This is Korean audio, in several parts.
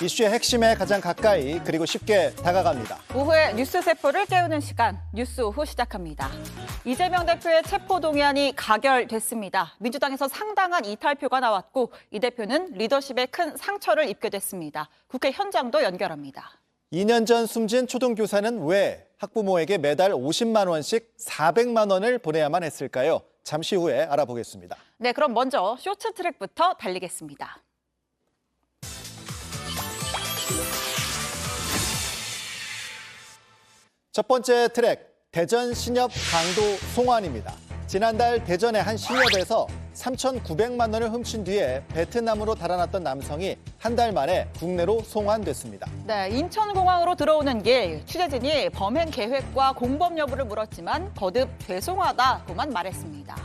이슈의 핵심에 가장 가까이 그리고 쉽게 다가갑니다. 오후에 뉴스 세포를 깨우는 시간, 뉴스 오후 시작합니다. 이재명 대표의 체포동의안이 가결됐습니다. 민주당에서 상당한 이탈표가 나왔고 이 대표는 리더십에 큰 상처를 입게 됐습니다. 국회 현장도 연결합니다. 2년 전 숨진 초등교사는 왜 학부모에게 매달 50만 원씩 400만 원을 보내야만 했을까요? 잠시 후에 알아보겠습니다. 네, 그럼 먼저 쇼트트랙부터 달리겠습니다. 첫 번째 트랙, 대전 신협 강도 송환입니다. 지난달 대전의 한 신협에서 3,900만 원을 훔친 뒤에 베트남으로 달아났던 남성이 한 달 만에 국내로 송환됐습니다. 네, 인천공항으로 들어오는 길, 취재진이 범행 계획과 공범 여부를 물었지만 거듭 죄송하다고만 말했습니다.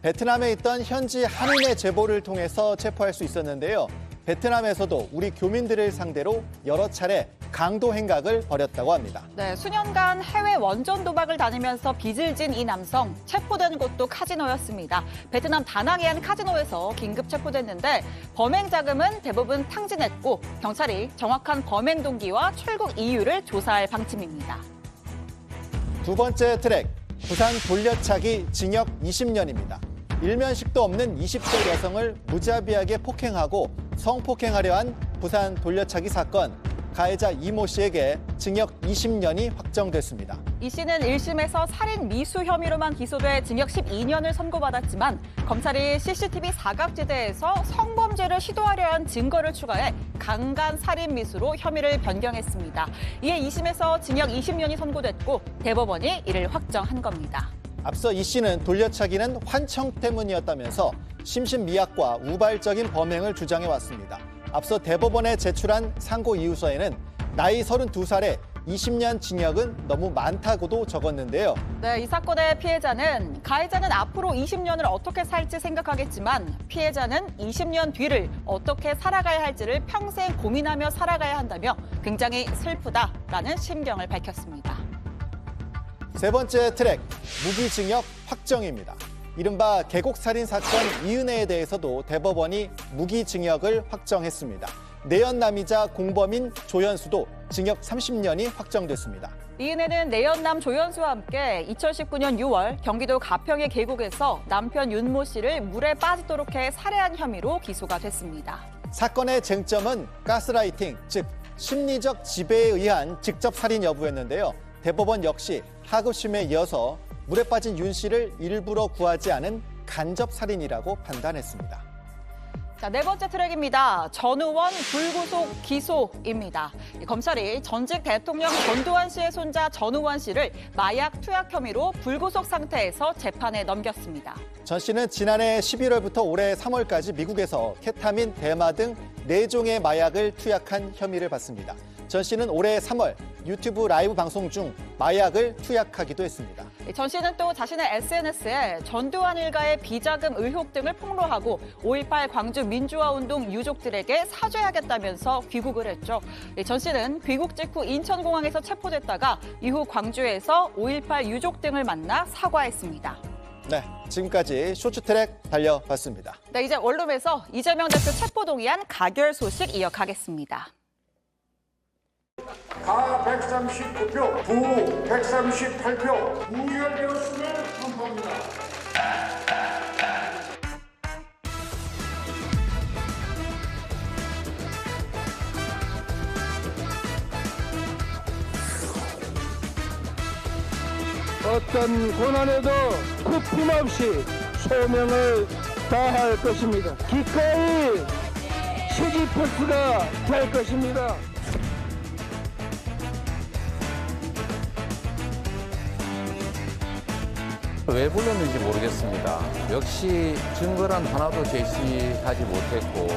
베트남에 있던 현지 한인의 제보를 통해서 체포할 수 있었는데요. 베트남에서도 우리 교민들을 상대로 여러 차례 강도 행각을 벌였다고 합니다. 네, 수년간 해외 원전 도박을 다니면서 빚을 진 이 남성, 체포된 곳도 카지노였습니다. 베트남 다낭의 한 카지노에서 긴급 체포됐는데 범행 자금은 대부분 탕진했고 경찰이 정확한 범행 동기와 출국 이유를 조사할 방침입니다. 두 번째 트랙, 부산 돌려차기 징역 20년입니다. 일면식도 없는 20대 여성을 무자비하게 폭행하고 성폭행하려 한 부산 돌려차기 사건. 가해자 이모 씨에게 징역 20년이 확정됐습니다. 이 씨는 1심에서 살인 미수 혐의로만 기소돼 징역 12년을 선고받았지만 검찰이 CCTV 사각지대에서 성범죄를 시도하려 한 증거를 추가해 강간 살인 미수로 혐의를 변경했습니다. 이에 2심에서 징역 20년이 선고됐고 대법원이 이를 확정한 겁니다. 앞서 이 씨는 돌려차기는 환청 때문이었다면서 심신미약과 우발적인 범행을 주장해왔습니다. 앞서 대법원에 제출한 상고 이유서에는 나이 32살에 20년 징역은 너무 많다고도 적었는데요. 네, 이 사건의 피해자는 가해자는 앞으로 20년을 어떻게 살지 생각하겠지만 피해자는 20년 뒤를 어떻게 살아가야 할지를 평생 고민하며 살아가야 한다며 굉장히 슬프다라는 심경을 밝혔습니다. 세 번째 트랙, 무기징역 확정입니다. 이른바 계곡살인 사건 이은혜에 대해서도 대법원이 무기징역을 확정했습니다. 내연남이자 공범인 조연수도 징역 30년이 확정됐습니다. 이은혜는 내연남 조연수와 함께 2019년 6월 경기도 가평의 계곡에서 남편 윤모 씨를 물에 빠지도록 해 살해한 혐의로 기소가 됐습니다. 사건의 쟁점은 가스라이팅, 즉 심리적 지배에 의한 직접 살인 여부였는데요. 대법원 역시 하급심에 이어서 물에 빠진 윤 씨를 일부러 구하지 않은 간접 살인이라고 판단했습니다. 자, 네 번째 트랙입니다. 전 의원 불구속 기소입니다. 검찰이 전직 대통령 전두환 씨의 손자 전 의원 씨를 마약 투약 혐의로 불구속 상태에서 재판에 넘겼습니다. 전 씨는 지난해 11월부터 올해 3월까지 미국에서 케타민, 대마 등 4종의 마약을 투약한 혐의를 받습니다. 전 씨는 올해 3월 유튜브 라이브 방송 중 마약을 투약하기도 했습니다. 전 씨는 또 자신의 SNS에 전두환 일가의 비자금 의혹 등을 폭로하고 5.18 광주 민주화운동 유족들에게 사죄하겠다면서 귀국을 했죠. 전 씨는 귀국 직후 인천공항에서 체포됐다가 이후 광주에서 5.18 유족 등을 만나 사과했습니다. 네, 지금까지 쇼츠트랙 달려봤습니다. 네, 이제 원룸에서 이재명 대표 체포동의안 가결 소식 이어가겠습니다. 가 139표, 부 138표, 무결되었음을 선포합니다. 어떤 고난에도 굽힘없이 소명을 다할 것입니다. 기꺼이 시지프스가 될 것입니다. 왜 불렀는지 모르겠습니다. 역시 증거란 하나도 제시하지 못했고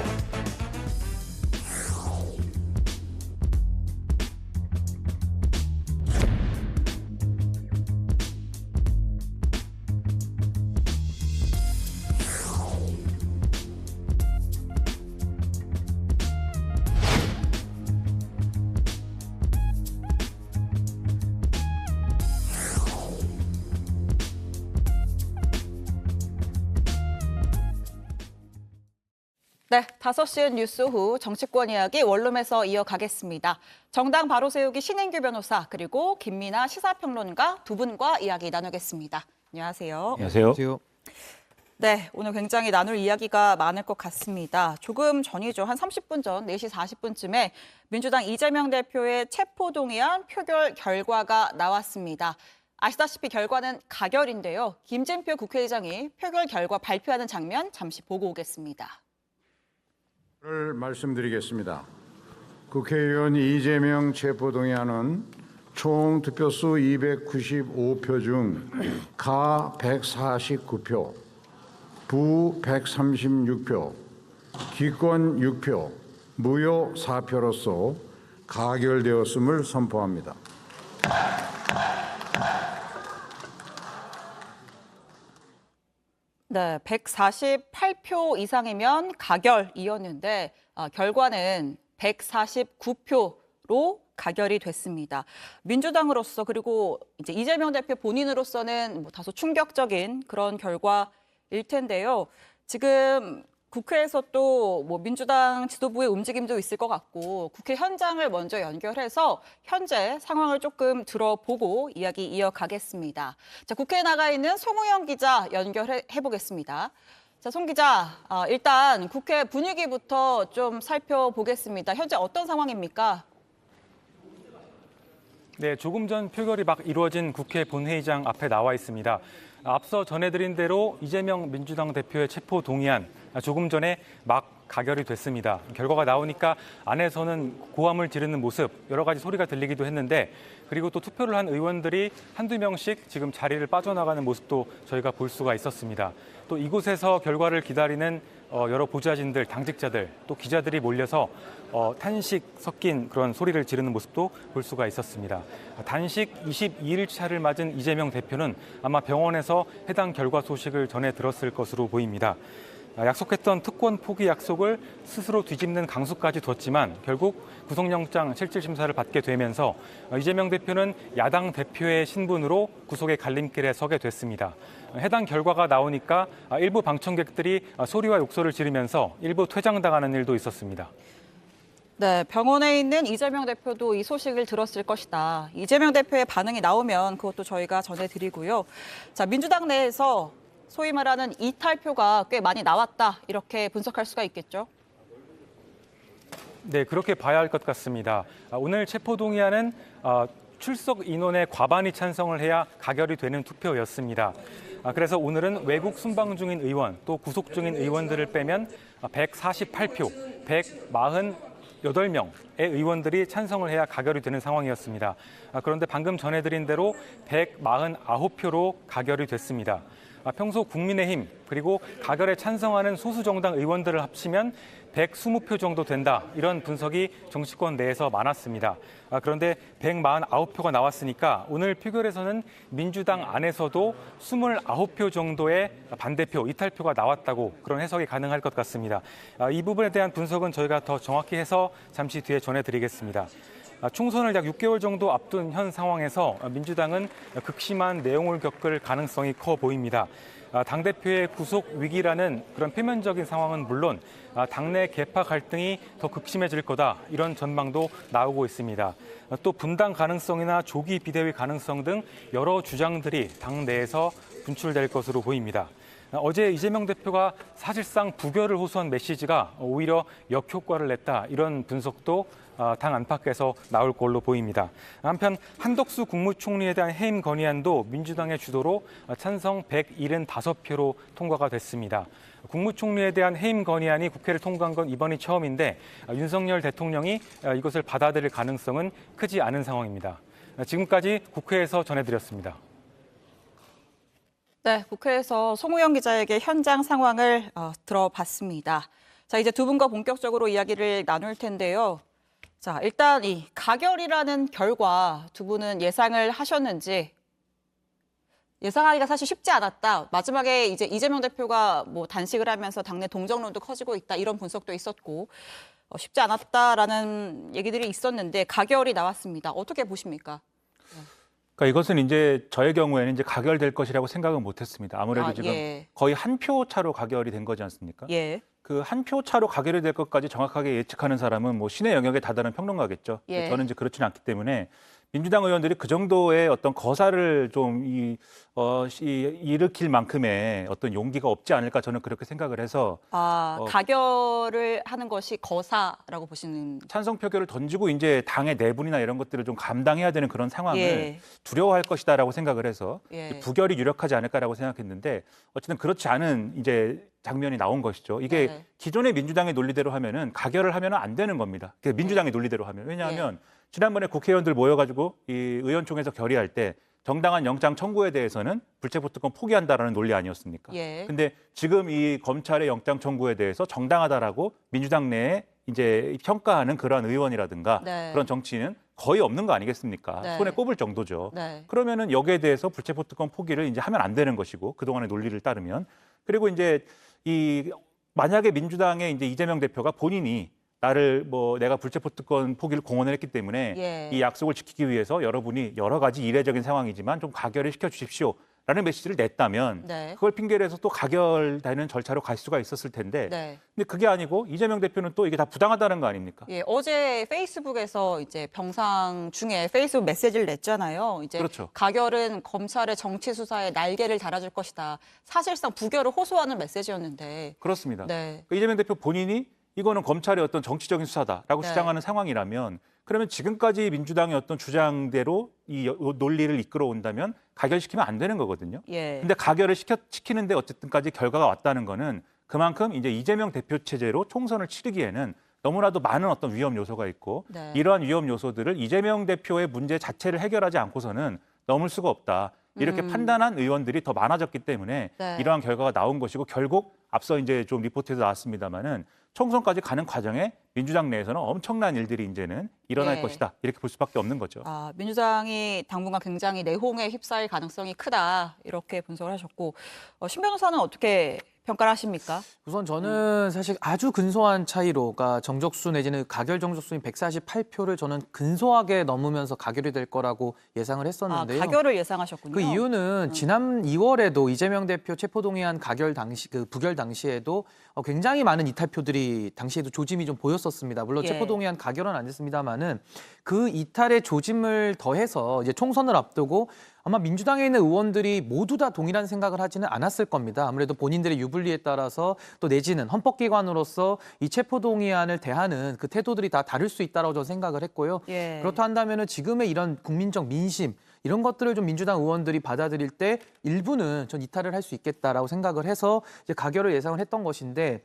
네, 5시 뉴스 후 정치권 이야기 원룸에서 이어가겠습니다. 정당 바로 세우기 신인규 변호사 그리고 김민아 시사평론가 두 분과 이야기 나누겠습니다. 안녕하세요. 안녕하세요. 네, 오늘 굉장히 나눌 이야기가 많을 것 같습니다. 조금 전이죠. 한 30분 전 4시 40분쯤에 민주당 이재명 대표의 체포동의안 표결 결과가 나왔습니다. 아시다시피 결과는 가결인데요. 김진표 국회의장이 표결 결과 발표하는 장면 잠시 보고 오겠습니다. 를 말씀드리겠습니다. 국회의원 이재명 체포동의안은 총 득표수 295표 중 가 149표, 부 136표, 기권 6표, 무효 4표로서 가결되었음을 선포합니다. 네, 148표 이상이면 가결이었는데 결과는 149표로 가결이 됐습니다. 민주당으로서 그리고 이제 이재명 대표 본인으로서는 다소 충격적인 그런 결과일 텐데요. 지금 국회에서 또 민주당 지도부의 움직임도 있을 것 같고 국회 현장을 먼저 연결해서 현재 상황을 조금 들어보고 이야기 이어가겠습니다. 자, 국회에 나가 있는 송우영 기자 연결해 보겠습니다. 자, 송 기자, 일단 국회 분위기부터 좀 살펴보겠습니다. 현재 어떤 상황입니까? 네, 조금 전 표결이 막 이루어진 국회 본회의장 앞에 나와 있습니다. 앞서 전해드린 대로 이재명 민주당 대표의 체포 동의안 조금 전에 막 가결이 됐습니다. 결과가 나오니까 안에서는 고함을 지르는 모습, 여러 가지 소리가 들리기도 했는데 그리고 또 투표를 한 의원들이 한두 명씩 지금 자리를 빠져나가는 모습도 저희가 볼 수가 있었습니다. 또 이곳에서 결과를 기다리는 여러 보좌진들, 당직자들, 또 기자들이 몰려서 탄식 섞인 그런 소리를 지르는 모습도 볼 수가 있었습니다. 단식 22일 차를 맞은 이재명 대표는 아마 병원에서 해당 결과 소식을 전해 들었을 것으로 보입니다. 약속했던 특권 포기 약속을 스스로 뒤집는 강수까지 뒀지만 결국 구속영장 실질심사를 받게 되면서 이재명 대표는 야당 대표의 신분으로 구속의 갈림길에 서게 됐습니다. 해당 결과가 나오니까 일부 방청객들이 소리와 욕설을 지르면서 일부 퇴장당하는 일도 있었습니다. 네, 병원에 있는 이재명 대표도 이 소식을 들었을 것이다. 이재명 대표의 반응이 나오면 그것도 저희가 전해드리고요. 자, 민주당 내에서 소위 말하는 이탈표가 꽤 많이 나왔다. 이렇게 분석할 수가 있겠죠? 네, 그렇게 봐야 할 것 같습니다. 오늘 체포동의안은 출석 인원의 과반이 찬성을 해야 가결이 되는 투표였습니다. 그래서 오늘은 외국 순방 중인 의원, 또 구속 중인 의원들을 빼면 148표, 148명의 의원들이 찬성을 해야 가결이 되는 상황이었습니다. 그런데 방금 전해드린 대로 149표로 가결이 됐습니다. 평소 국민의힘 그리고 가결에 찬성하는 소수 정당 의원들을 합치면 120표 정도 된다. 이런 분석이 정치권 내에서 많았습니다. 그런데 149표가 나왔으니까 오늘 표결에서는 민주당 안에서도 29표 정도의 반대표, 이탈표가 나왔다고 그런 해석이 가능할 것 같습니다. 이 부분에 대한 분석은 저희가 더 정확히 해서 잠시 뒤에 전해드리겠습니다. 총선을 약 6개월 정도 앞둔 현 상황에서 민주당은 극심한 내용을 겪을 가능성이 커 보입니다. 당대표의 구속 위기라는 그런 표면적인 상황은 물론 당내 계파 갈등이 더 극심해질 거다 이런 전망도 나오고 있습니다. 또 분당 가능성이나 조기 비대위 가능성 등 여러 주장들이 당 내에서 분출될 것으로 보입니다. 어제 이재명 대표가 사실상 부결을 호소한 메시지가 오히려 역효과를 냈다 이런 분석도 당 안팎에서 나올 걸로 보입니다. 한편 한덕수 국무총리에 대한 해임 건의안도 민주당의 주도로 찬성 175표로 통과가 됐습니다. 국무총리에 대한 해임 건의안이 국회를 통과한 건 이번이 처음인데 윤석열 대통령이 이것을 받아들일 가능성은 크지 않은 상황입니다. 지금까지 국회에서 전해드렸습니다. 네, 국회에서 송우영 기자에게 현장 상황을 들어봤습니다. 자, 이제 두 분과 본격적으로 이야기를 나눌 텐데요. 자, 일단 이 가결이라는 결과 두 분은 예상을 하셨는지 예상하기가 사실 쉽지 않았다. 마지막에 이제 이재명 대표가 단식을 하면서 당내 동정론도 커지고 있다. 이런 분석도 있었고 쉽지 않았다라는 얘기들이 있었는데 가결이 나왔습니다. 어떻게 보십니까? 그러니까 이것은 이제 저의 경우에는 이제 가결될 것이라고 생각은 못했습니다. 아무래도 지금 예. 거의 한 표 차로 가결이 된 거지 않습니까? 예. 그 한 표 차로 가결이 될 것까지 정확하게 예측하는 사람은 뭐 신의 영역에 다다른 평론가겠죠. 예. 저는 이제 그렇지는 않기 때문에 민주당 의원들이 그 정도의 어떤 거사를 좀 일으킬 만큼의 어떤 용기가 없지 않을까 저는 그렇게 생각을 해서 가결을 하는 것이 거사라고 보시는. 찬성 표결을 던지고 이제 당의 내분이나 이런 것들을 좀 감당해야 되는 그런 상황을 예. 두려워할 것이다라고 생각을 해서 예. 부결이 유력하지 않을까라고 생각했는데 어쨌든 그렇지 않은 이제 장면이 나온 것이죠. 이게 네. 기존의 민주당의 논리대로 하면은 가결을 하면은 안 되는 겁니다. 민주당의 논리대로 하면. 왜냐하면 지난번에 국회의원들 모여가지고 이 의원총회에서 결의할 때 정당한 영장 청구에 대해서는 불체포 특권 포기한다라는 논리 아니었습니까? 예. 근데 지금 이 검찰의 영장 청구에 대해서 정당하다라고 민주당 내에 이제 평가하는 그러한 의원이라든가 네. 그런 정치인은 거의 없는 거 아니겠습니까? 네. 손에 꼽을 정도죠. 네. 그러면은 여기에 대해서 불체포 특권 포기를 이제 하면 안 되는 것이고 그동안의 논리를 따르면 그리고 이제 만약에 민주당의 이제 이재명 대표가 본인이 나를 내가 불체포 특권 포기를 공언을 했기 때문에 예. 이 약속을 지키기 위해서 여러분이 여러 가지 이례적인 상황이지만 좀 가결을 시켜 주십시오라는 메시지를 냈다면 네. 그걸 핑계로 해서 또 가결되는 절차로 갈 수가 있었을 텐데 네. 근데 그게 아니고 이재명 대표는 또 이게 다 부당하다는 거 아닙니까? 예, 어제 페이스북에서 이제 병상 중에 페이스북 메시지를 냈잖아요. 이제 그렇죠. 가결은 검찰의 정치 수사에 날개를 달아줄 것이다. 사실상 부결을 호소하는 메시지였는데. 그렇습니다. 네. 그러니까 이재명 대표 본인이 이거는 검찰의 어떤 정치적인 수사다라고 네. 주장하는 상황이라면 그러면 지금까지 민주당의 어떤 주장대로 이 논리를 이끌어온다면 가결시키면 안 되는 거거든요. 예. 근데 가결을 시키는데 어쨌든까지 결과가 왔다는 거는 그만큼 이제 이재명 대표 체제로 총선을 치르기에는 너무나도 많은 어떤 위험 요소가 있고 네. 이러한 위험 요소들을 이재명 대표의 문제 자체를 해결하지 않고서는 넘을 수가 없다. 이렇게 판단한 의원들이 더 많아졌기 때문에 네. 이러한 결과가 나온 것이고 결국 앞서 이제 좀 리포트에도 나왔습니다만은 총선까지 가는 과정에 민주당 내에서는 엄청난 일들이 이제는 일어날 예. 것이다. 이렇게 볼 수밖에 없는 거죠. 민주당이 당분간 굉장히 내홍에 휩싸일 가능성이 크다. 이렇게 분석을 하셨고, 신 변호사는 어떻게 평가를 하십니까? 우선 저는 사실 아주 근소한 차이로, 그러니까 정적수 내지는 가결 정적수인 148표를 저는 근소하게 넘으면서 가결이 될 거라고 예상을 했었는데요. 가결을 예상하셨군요. 그 이유는 지난 2월에도 이재명 대표 체포동의안 가결 당시, 부결 당시에도 굉장히 많은 이탈표들이 당시에도 조짐이 좀 보였었습니다. 물론 예. 체포동의안 가결은 안 됐습니다만은 그 이탈의 조짐을 더해서 이제 총선을 앞두고 아마 민주당에 있는 의원들이 모두 다 동일한 생각을 하지는 않았을 겁니다. 아무래도 본인들의 유불리에 따라서 또 내지는 헌법기관으로서 이 체포동의안을 대하는 그 태도들이 다 다를 수 있다고 저는 생각을 했고요. 예. 그렇다 한다면은 지금의 이런 국민적 민심 이런 것들을 좀 민주당 의원들이 받아들일 때 일부는 전 이탈을 할 수 있겠다라고 생각을 해서 이제 가결을 예상을 했던 것인데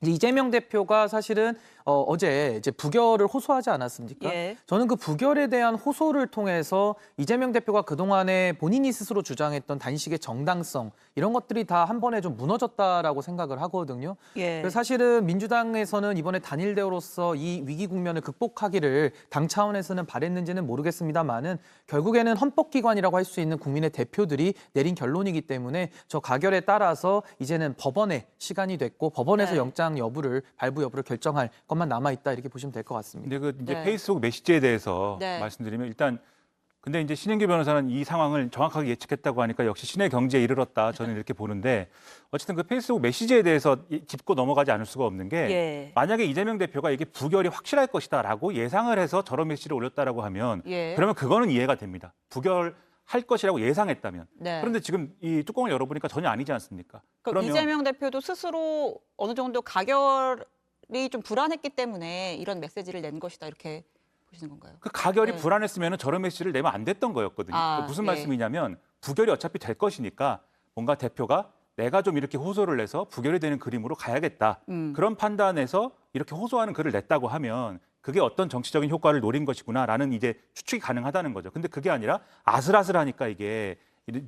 이제 이재명 대표가 사실은 어제 이제 부결을 호소하지 않았습니까? 예. 저는 그 부결에 대한 호소를 통해서 이재명 대표가 그동안에 본인이 스스로 주장했던 단식의 정당성 이런 것들이 다 한 번에 좀 무너졌다라고 생각을 하거든요. 예. 그래서 사실은 민주당에서는 이번에 단일 대우로서 이 위기 국면을 극복하기를 당 차원에서는 바랬는지는 모르겠습니다만은 결국에는 헌법기관이라고 할 수 있는 국민의 대표들이 내린 결론이기 때문에 저 가결에 따라서 이제는 법원의 시간이 됐고 법원에서 네. 영장 여부를 발부 여부를 결정할 것만 남아 있다 이렇게 보시면 될 것 같습니다. 근데 그 이제 네. 페이스북 메시지에 대해서 네. 말씀드리면 일단 근데 이제 신인규 변호사는 이 상황을 정확하게 예측했다고 하니까 역시 신의 경지에 이르렀다 저는 이렇게 보는데 어쨌든 그 페이스북 메시지에 대해서 짚고 넘어가지 않을 수가 없는 게 예. 만약에 이재명 대표가 이게 부결이 확실할 것이다라고 예상을 해서 저런 메시지를 올렸다라고 하면 예. 그러면 그거는 이해가 됩니다. 부결할 것이라고 예상했다면. 네. 그런데 지금 이 뚜껑을 열어보니까 전혀 아니지 않습니까? 그럼 이재명 대표도 스스로 어느 정도 가결이 좀 불안했기 때문에 이런 메시지를 낸 것이다 이렇게 보시는 건가요? 그 가결이 네. 불안했으면 저런 메시지를 내면 안 됐던 거였거든요. 무슨 예. 말씀이냐면 부결이 어차피 될 것이니까 뭔가 대표가 내가 좀 이렇게 호소를 내서 부결이 되는 그림으로 가야겠다. 그런 판단에서 이렇게 호소하는 글을 냈다고 하면 그게 어떤 정치적인 효과를 노린 것이구나라는 이제 추측이 가능하다는 거죠. 근데 그게 아니라 아슬아슬하니까 이게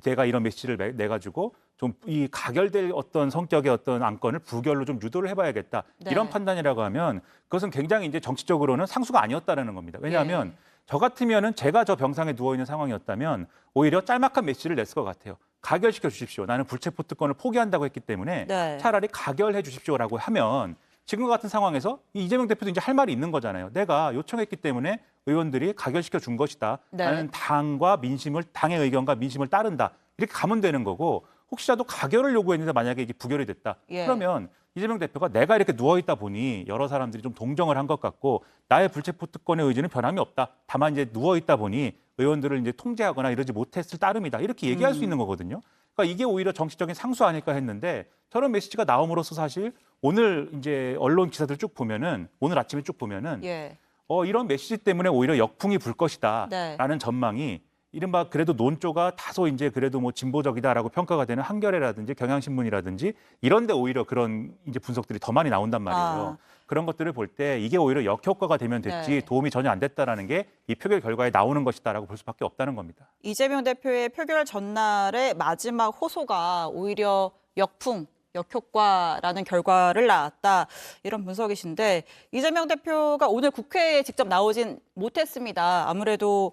내가 이런 메시지를 내가지고 좀 이 가결될 어떤 성격의 어떤 안건을 부결로 좀 유도를 해봐야겠다. 네. 이런 판단이라고 하면 그것은 굉장히 이제 정치적으로는 상수가 아니었다라는 겁니다. 왜냐하면 예. 저 같으면은 제가 저 병상에 누워 있는 상황이었다면 오히려 짤막한 메시지를 냈을 것 같아요. 가결시켜 주십시오. 나는 불체포 특권을 포기한다고 했기 때문에 네. 차라리 가결해 주십시오라고 하면 지금과 같은 상황에서 이재명 대표도 이제 할 말이 있는 거잖아요. 내가 요청했기 때문에 의원들이 가결시켜 준 것이다. 네. 나는 당과 민심을 당의 의견과 민심을 따른다. 이렇게 가면 되는 거고 혹시라도 가결을 요구했는데 만약에 이게 부결이 됐다. 예. 그러면 이재명 대표가 내가 이렇게 누워 있다 보니 여러 사람들이 좀 동정을 한 것 같고 나의 불체포 특권의 의지는 변함이 없다. 다만 이제 누워 있다 보니 의원들을 이제 통제하거나 이러지 못했을 따름이다. 이렇게 얘기할 수 있는 거거든요. 그러니까 이게 오히려 정치적인 상수 아닐까 했는데 저런 메시지가 나옴으로써 사실 오늘 이제 언론 기사들 쭉 보면은 오늘 아침에 쭉 보면은 예. 이런 메시지 때문에 오히려 역풍이 불 것이다라는 네. 전망이 이른바 그래도 논조가 다소 이제 그래도 뭐 진보적이다라고 평가가 되는 한겨레라든지 경향신문이라든지 이런데 오히려 그런 이제 분석들이 더 많이 나온단 말이에요. 그런 것들을 볼 때 이게 오히려 역효과가 되면 됐지 네. 도움이 전혀 안 됐다라는 게 이 표결 결과에 나오는 것이다라고 볼 수밖에 없다는 겁니다. 이재명 대표의 표결 전날의 마지막 호소가 오히려 역효과라는 결과를 낳았다. 이런 분석이신데 이재명 대표가 오늘 국회에 직접 나오진 못했습니다. 아무래도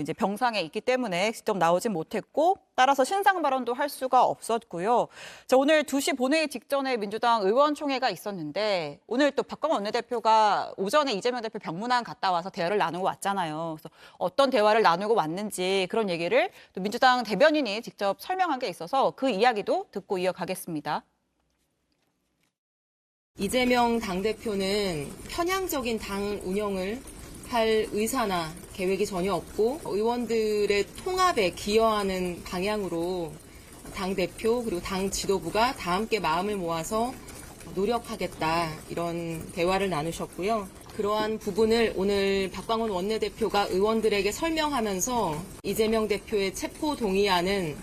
이제 병상에 있기 때문에 직접 나오진 못했고 따라서 신상 발언도 할 수가 없었고요. 자, 오늘 2시 본회의 직전에 민주당 의원총회가 있었는데 오늘 또 박광원 원내대표가 오전에 이재명 대표 병문안 갔다 와서 대화를 나누고 왔잖아요. 그래서 어떤 대화를 나누고 왔는지 그런 얘기를 또 민주당 대변인이 직접 설명한 게 있어서 그 이야기도 듣고 이어가겠습니다. 이재명 당대표는 편향적인 당 운영을 할 의사나 계획이 전혀 없고 의원들의 통합에 기여하는 방향으로 당대표 그리고 당 지도부가 다 함께 마음을 모아서 노력하겠다 이런 대화를 나누셨고요. 그러한 부분을 오늘 박광원 원내대표가 의원들에게 설명하면서 이재명 대표의 체포 동의안은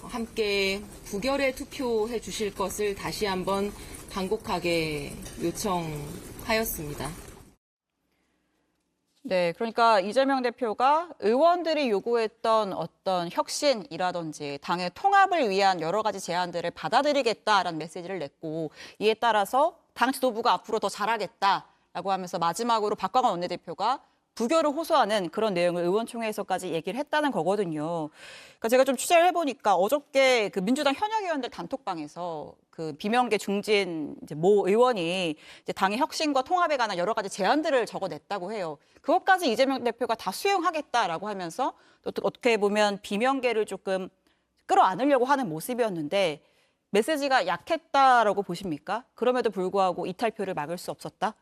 함께 부결에 투표해 주실 것을 다시 한번 간곡하게 요청하였습니다. 네, 그러니까 이재명 대표가 의원들이 요구했던 어떤 혁신이라든지 당의 통합을 위한 여러 가지 제안들을 받아들이겠다라는 메시지를 냈고 이에 따라서 당 지도부가 앞으로 더 잘하겠다라고 하면서 마지막으로 박광원 원내대표가 부결을 호소하는 그런 내용을 의원총회에서까지 얘기를 했다는 거거든요. 그러니까 제가 좀 취재를 해보니까 어저께 그 민주당 현역 의원들 단톡방에서 그 비명계 중진 이제 모 의원이 이제 당의 혁신과 통합에 관한 여러 가지 제안들을 적어냈다고 해요. 그것까지 이재명 대표가 다 수용하겠다라고 하면서 또 어떻게 보면 비명계를 조금 끌어안으려고 하는 모습이었는데 메시지가 약했다라고 보십니까? 그럼에도 불구하고 이탈표를 막을 수 없었다?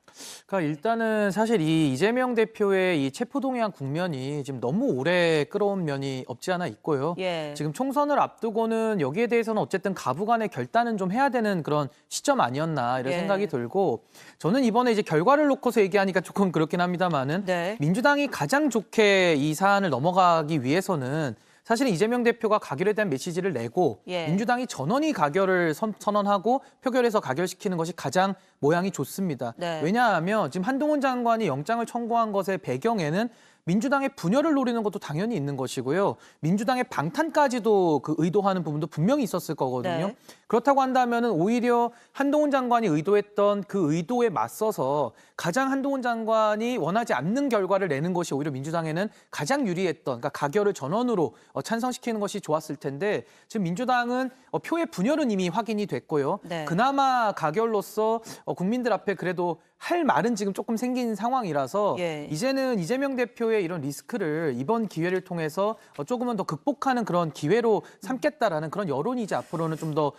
그러니까 일단은 사실 이 이재명 대표의 이 체포동의안 국면이 지금 너무 오래 끌어온 면이 없지 않아 있고요. 예. 지금 총선을 앞두고는 여기에 대해서는 어쨌든 가부간의 결단은 좀 해야 되는 그런 시점 아니었나 이런 예. 생각이 들고 저는 이번에 이제 결과를 놓고서 얘기하니까 조금 그렇긴 합니다만은 네. 민주당이 가장 좋게 이 사안을 넘어가기 위해서는 사실은 이재명 대표가 가결에 대한 메시지를 내고 예. 민주당이 전원이 가결을 선언하고 표결에서 가결시키는 것이 가장 모양이 좋습니다. 네. 왜냐하면 지금 한동훈 장관이 영장을 청구한 것의 배경에는 민주당의 분열을 노리는 것도 당연히 있는 것이고요. 민주당의 방탄까지도 그 의도하는 부분도 분명히 있었을 거거든요. 네. 그렇다고 한다면은 오히려 한동훈 장관이 의도했던 그 의도에 맞서서 가장 한동훈 장관이 원하지 않는 결과를 내는 것이 오히려 민주당에는 가장 유리했던, 그러니까 가결을 전원으로 찬성시키는 것이 좋았을 텐데 지금 민주당은 표의 분열은 이미 확인이 됐고요. 네. 그나마 가결로서 국민들 앞에 그래도 할 말은 지금 조금 생긴 상황이라서 예. 이제는 이재명 대표의 이런 리스크를 이번 기회를 통해서 조금은 더 극복하는 그런 기회로 삼겠다라는 그런 여론이 이제 앞으로는 좀 더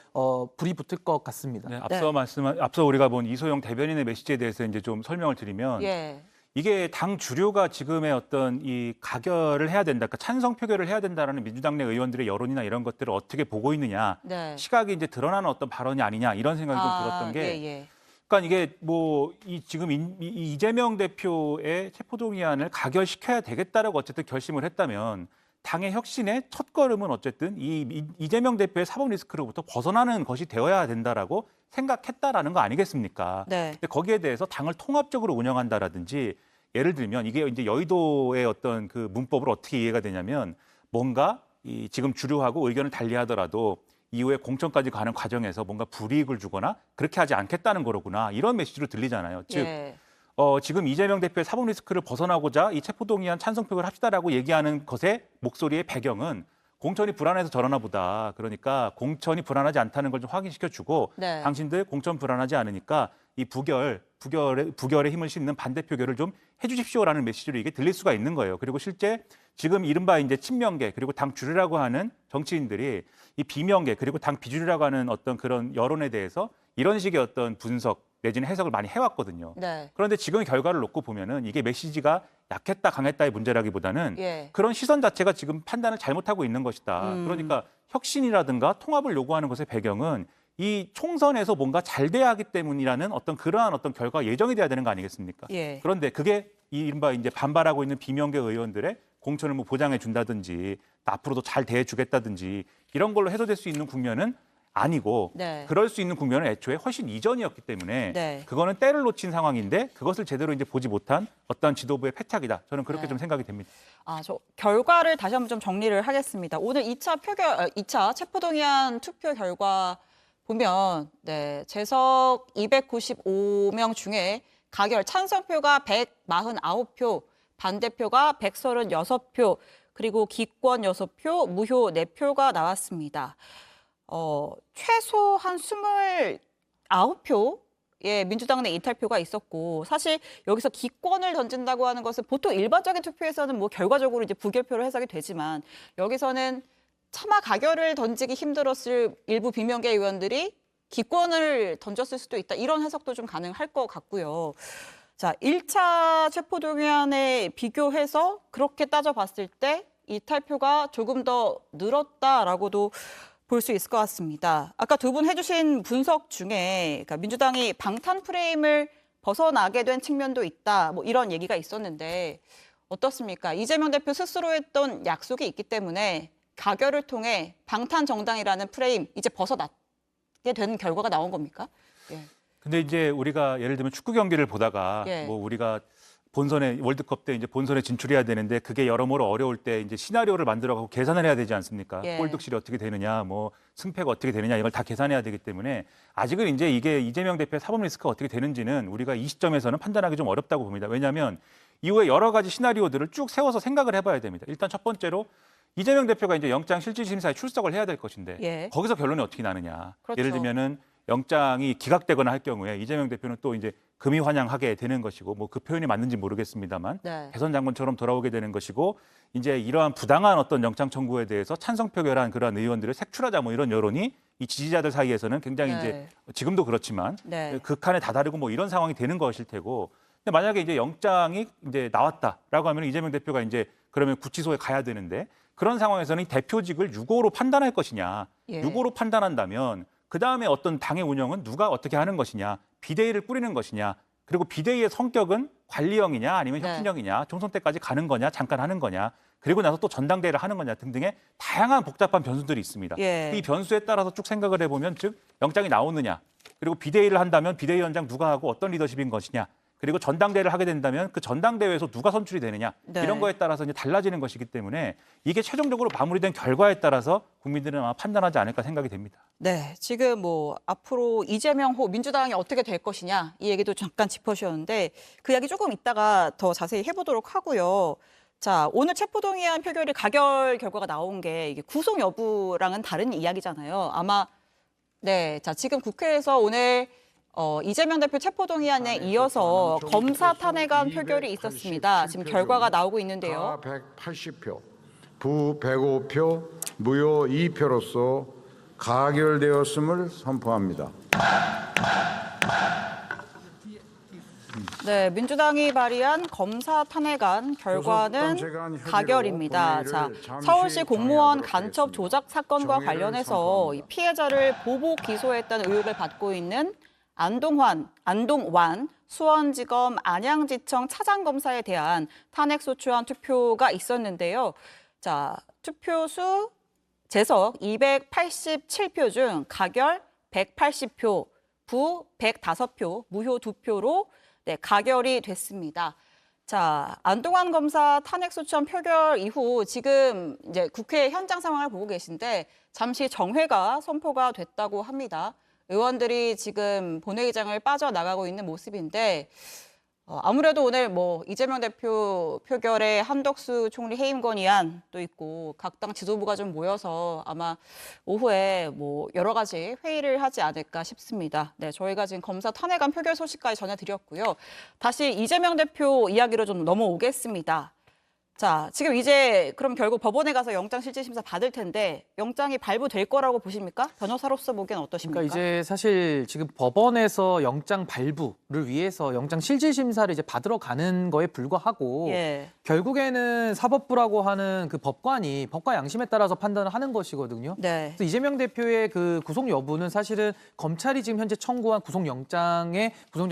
불이 붙을 것 같습니다. 네, 앞서 우리가 본 이소영 대변인의 메시지에 대해서 이제 좀 설명을 드리면 예. 이게 당 주류가 지금의 어떤 이 가결을 해야 된다, 그러니까 찬성 표결을 해야 된다라는 민주당 내 의원들의 여론이나 이런 것들을 어떻게 보고 있느냐, 네. 시각이 이제 드러나는 어떤 발언이 아니냐 이런 생각이 좀 들었던 게. 예, 예. 그러니까 이게 뭐 지금 이재명 대표의 체포동의안을 가결시켜야 되겠다라고 어쨌든 결심을 했다면 당의 혁신의 첫 걸음은 어쨌든 이재명 대표의 사법 리스크로부터 벗어나는 것이 되어야 된다라고 생각했다라는 거 아니겠습니까? 네. 근데 거기에 대해서 당을 통합적으로 운영한다라든지 예를 들면 이게 이제 여의도의 어떤 그 문법을 어떻게 이해가 되냐면 뭔가 지금 주류하고 의견을 달리하더라도 이후에 공천까지 가는 과정에서 뭔가 불이익을 주거나 그렇게 하지 않겠다는 거로구나 이런 메시지로 들리잖아요. 즉 예. 지금 이재명 대표의 사법 리스크를 벗어나고자 이 체포동의안 찬성 표결을 합시다라고 얘기하는 것의 목소리의 배경은 공천이 불안해서 저러나 보다. 그러니까 공천이 불안하지 않다는 걸 좀 확인시켜주고 네. 당신들 공천 불안하지 않으니까 이 부결에 힘을 싣는 반대 표결을 좀 해주십시오라는 메시지로 이게 들릴 수가 있는 거예요. 그리고 실제 지금 이른바 이제 친명계 그리고 당 주류라고 하는 정치인들이 이 비명계 그리고 당 비주류라고 하는 어떤 그런 여론에 대해서 이런 식의 어떤 분석 내지는 해석을 많이 해왔거든요. 네. 그런데 지금 결과를 놓고 보면은 이게 메시지가 약했다 강했다의 문제라기보다는 예. 그런 시선 자체가 지금 판단을 잘못하고 있는 것이다. 그러니까 혁신이라든가 통합을 요구하는 것의 배경은 이 총선에서 뭔가 잘 돼야 하기 때문이라는 어떤 그러한 어떤 결과가 예정이 돼야 되는 거 아니겠습니까? 예. 그런데 그게 이른바 이제 반발하고 있는 비명계 의원들의 공천을 뭐 보장해 준다든지 앞으로도 잘 대해주겠다든지 이런 걸로 해소될 수 있는 국면은 아니고 네. 그럴 수 있는 국면은 애초에 훨씬 이전이었기 때문에 네. 그거는 때를 놓친 상황인데 그것을 제대로 이제 보지 못한 어떤 지도부의 패착이다. 저는 그렇게 네. 좀 생각이 됩니다. 저 결과를 다시 한번 좀 정리를 하겠습니다. 오늘 2차 체포동의안 투표 결과 보면 네, 재석 295명 중에 가결 찬성표가 149표, 반대표가 136표, 그리고 기권 6표, 무효 4표가 나왔습니다. 최소한 29표의 민주당 내 이탈표가 있었고, 사실 여기서 기권을 던진다고 하는 것은 보통 일반적인 투표에서는 뭐 결과적으로 이제 부결표로 해석이 되지만, 여기서는 차마 가결을 던지기 힘들었을 일부 비명계 의원들이 기권을 던졌을 수도 있다. 이런 해석도 좀 가능할 것 같고요. 자, 1차 체포동의안에 비교해서 그렇게 따져봤을 때 이탈표가 조금 더 늘었다라고도 볼 수 있을 것 같습니다. 아까 두 분 해주신 분석 중에 그러니까 민주당이 방탄 프레임을 벗어나게 된 측면도 있다. 뭐 이런 얘기가 있었는데 어떻습니까? 이재명 대표 스스로 했던 약속이 있기 때문에 가결을 통해 방탄 정당이라는 프레임 이제 벗어나게 된 결과가 나온 겁니까? 예. 근데 이제 우리가 예를 들면 축구 경기를 보다가 예. 뭐 우리가 본선에 월드컵 때 이제 본선에 진출해야 되는데 그게 여러모로 어려울 때 이제 시나리오를 만들어가고 계산을 해야 되지 않습니까? 예. 골 득실이 어떻게 되느냐, 뭐 승패가 어떻게 되느냐 이걸 다 계산해야 되기 때문에 아직은 이제 이게 이재명 대표의 사법 리스크가 어떻게 되는지는 우리가 이 시점에서는 판단하기 좀 어렵다고 봅니다. 왜냐하면 이후에 여러 가지 시나리오들을 쭉 세워서 생각을 해봐야 됩니다. 일단 첫 번째로 이재명 대표가 이제 영장 실질심사에 출석을 해야 될 것인데 예. 거기서 결론이 어떻게 나느냐. 그렇죠. 예를 들면은 영장이 기각되거나 할 경우에 이재명 대표는 또 이제 금이 환영하게 되는 것이고 뭐 그 표현이 맞는지 모르겠습니다만 네. 대선 장군처럼 돌아오게 되는 것이고 이제 이러한 부당한 어떤 영장 청구에 대해서 찬성 표결한 그러한 의원들을 색출하자 뭐 이런 여론이 이 지지자들 사이에서는 굉장히 네. 이제 지금도 그렇지만 네. 극한에 다다르고 뭐 이런 상황이 되는 것일 테고 근데 만약에 이제 영장이 이제 나왔다라고 하면 이재명 대표가 이제 그러면 구치소에 가야 되는데 그런 상황에서는 이 대표직을 유고로 판단할 것이냐 예. 유고로 판단한다면 그 다음에 어떤 당의 운영은 누가 어떻게 하는 것이냐, 비대위를 꾸리는 것이냐, 그리고 비대위의 성격은 관리형이냐 아니면 네. 혁신형이냐, 총선 때까지 가는 거냐, 잠깐 하는 거냐, 그리고 나서 또 전당대회를 하는 거냐 등등의 다양한 복잡한 변수들이 있습니다. 예. 이 변수에 따라서 쭉 생각을 해보면 즉 영장이 나오느냐, 그리고 비대위를 한다면 비대위원장 누가 하고 어떤 리더십인 것이냐, 그리고 전당대회를 하게 된다면 그 전당대회에서 누가 선출이 되느냐 네. 이런 거에 따라서 이제 달라지는 것이기 때문에 이게 최종적으로 마무리된 결과에 따라서 국민들은 아마 판단하지 않을까 생각이 됩니다. 네, 지금 뭐 앞으로 이재명 호 민주당이 어떻게 될 것이냐 이 얘기도 잠깐 짚어주셨는데 그 이야기 조금 이따가 더 자세히 해보도록 하고요. 자, 오늘 체포동의안 표결이 가결 결과가 나온 게 이게 구속 여부랑은 다른 이야기잖아요. 아마 네, 자 지금 국회에서 오늘 이재명 대표 체포동의안에 이어서 검사 탄핵안 표결이 있었습니다. 지금 결과가 나오고 있는데요. 가 180표, 부 105표, 무효 2표로서 가결되었음을 선포합니다. 네, 민주당이 발의한 검사 탄핵안 결과는 가결입니다. 자, 서울시 공무원 간첩 조작 사건과 관련해서 이 피해자를 보복 기소했다는 의혹을 받고 있는 안동완 수원지검 안양지청 차장검사에 대한 탄핵소추안 투표가 있었는데요. 자, 투표수 재석 287표 중 가결 180표, 부 105표, 무효 2표로 네, 가결이 됐습니다. 자, 안동완 검사 탄핵소추안 표결 이후 지금 이제 국회 현장 상황을 보고 계신데 잠시 정회가 선포가 됐다고 합니다. 의원들이 지금 본회의장을 빠져나가고 있는 모습인데 아무래도 오늘 뭐 이재명 대표 표결에 한덕수 총리 해임 건의안도 있고 각 당 지도부가 좀 모여서 아마 오후에 뭐 여러 가지 회의를 하지 않을까 싶습니다. 네, 저희가 지금 검사 탄핵안 표결 소식까지 전해드렸고요. 다시 이재명 대표 이야기로 좀 넘어오겠습니다. 자, 지금 이제 그럼 결국 법원에 가서 영장실질심사 받을 텐데 영장이 발부될 거라고 보십니까? 변호사로서 보기엔 어떠십니까? 그러니까 이제 사실 지금 법원에서 영장 발부를 위해서 영장 실질심사를 이제 받으러 가는 거에 불과하고 예. 결국에는 사법부라고 하는 그 법관이 법과 양심에 따라서 판단을 하는 것이거든요. 네. 그래서 이재명 대표의 그 구속 여부는 사실은 검찰이 지금 현재 청구한 구속영장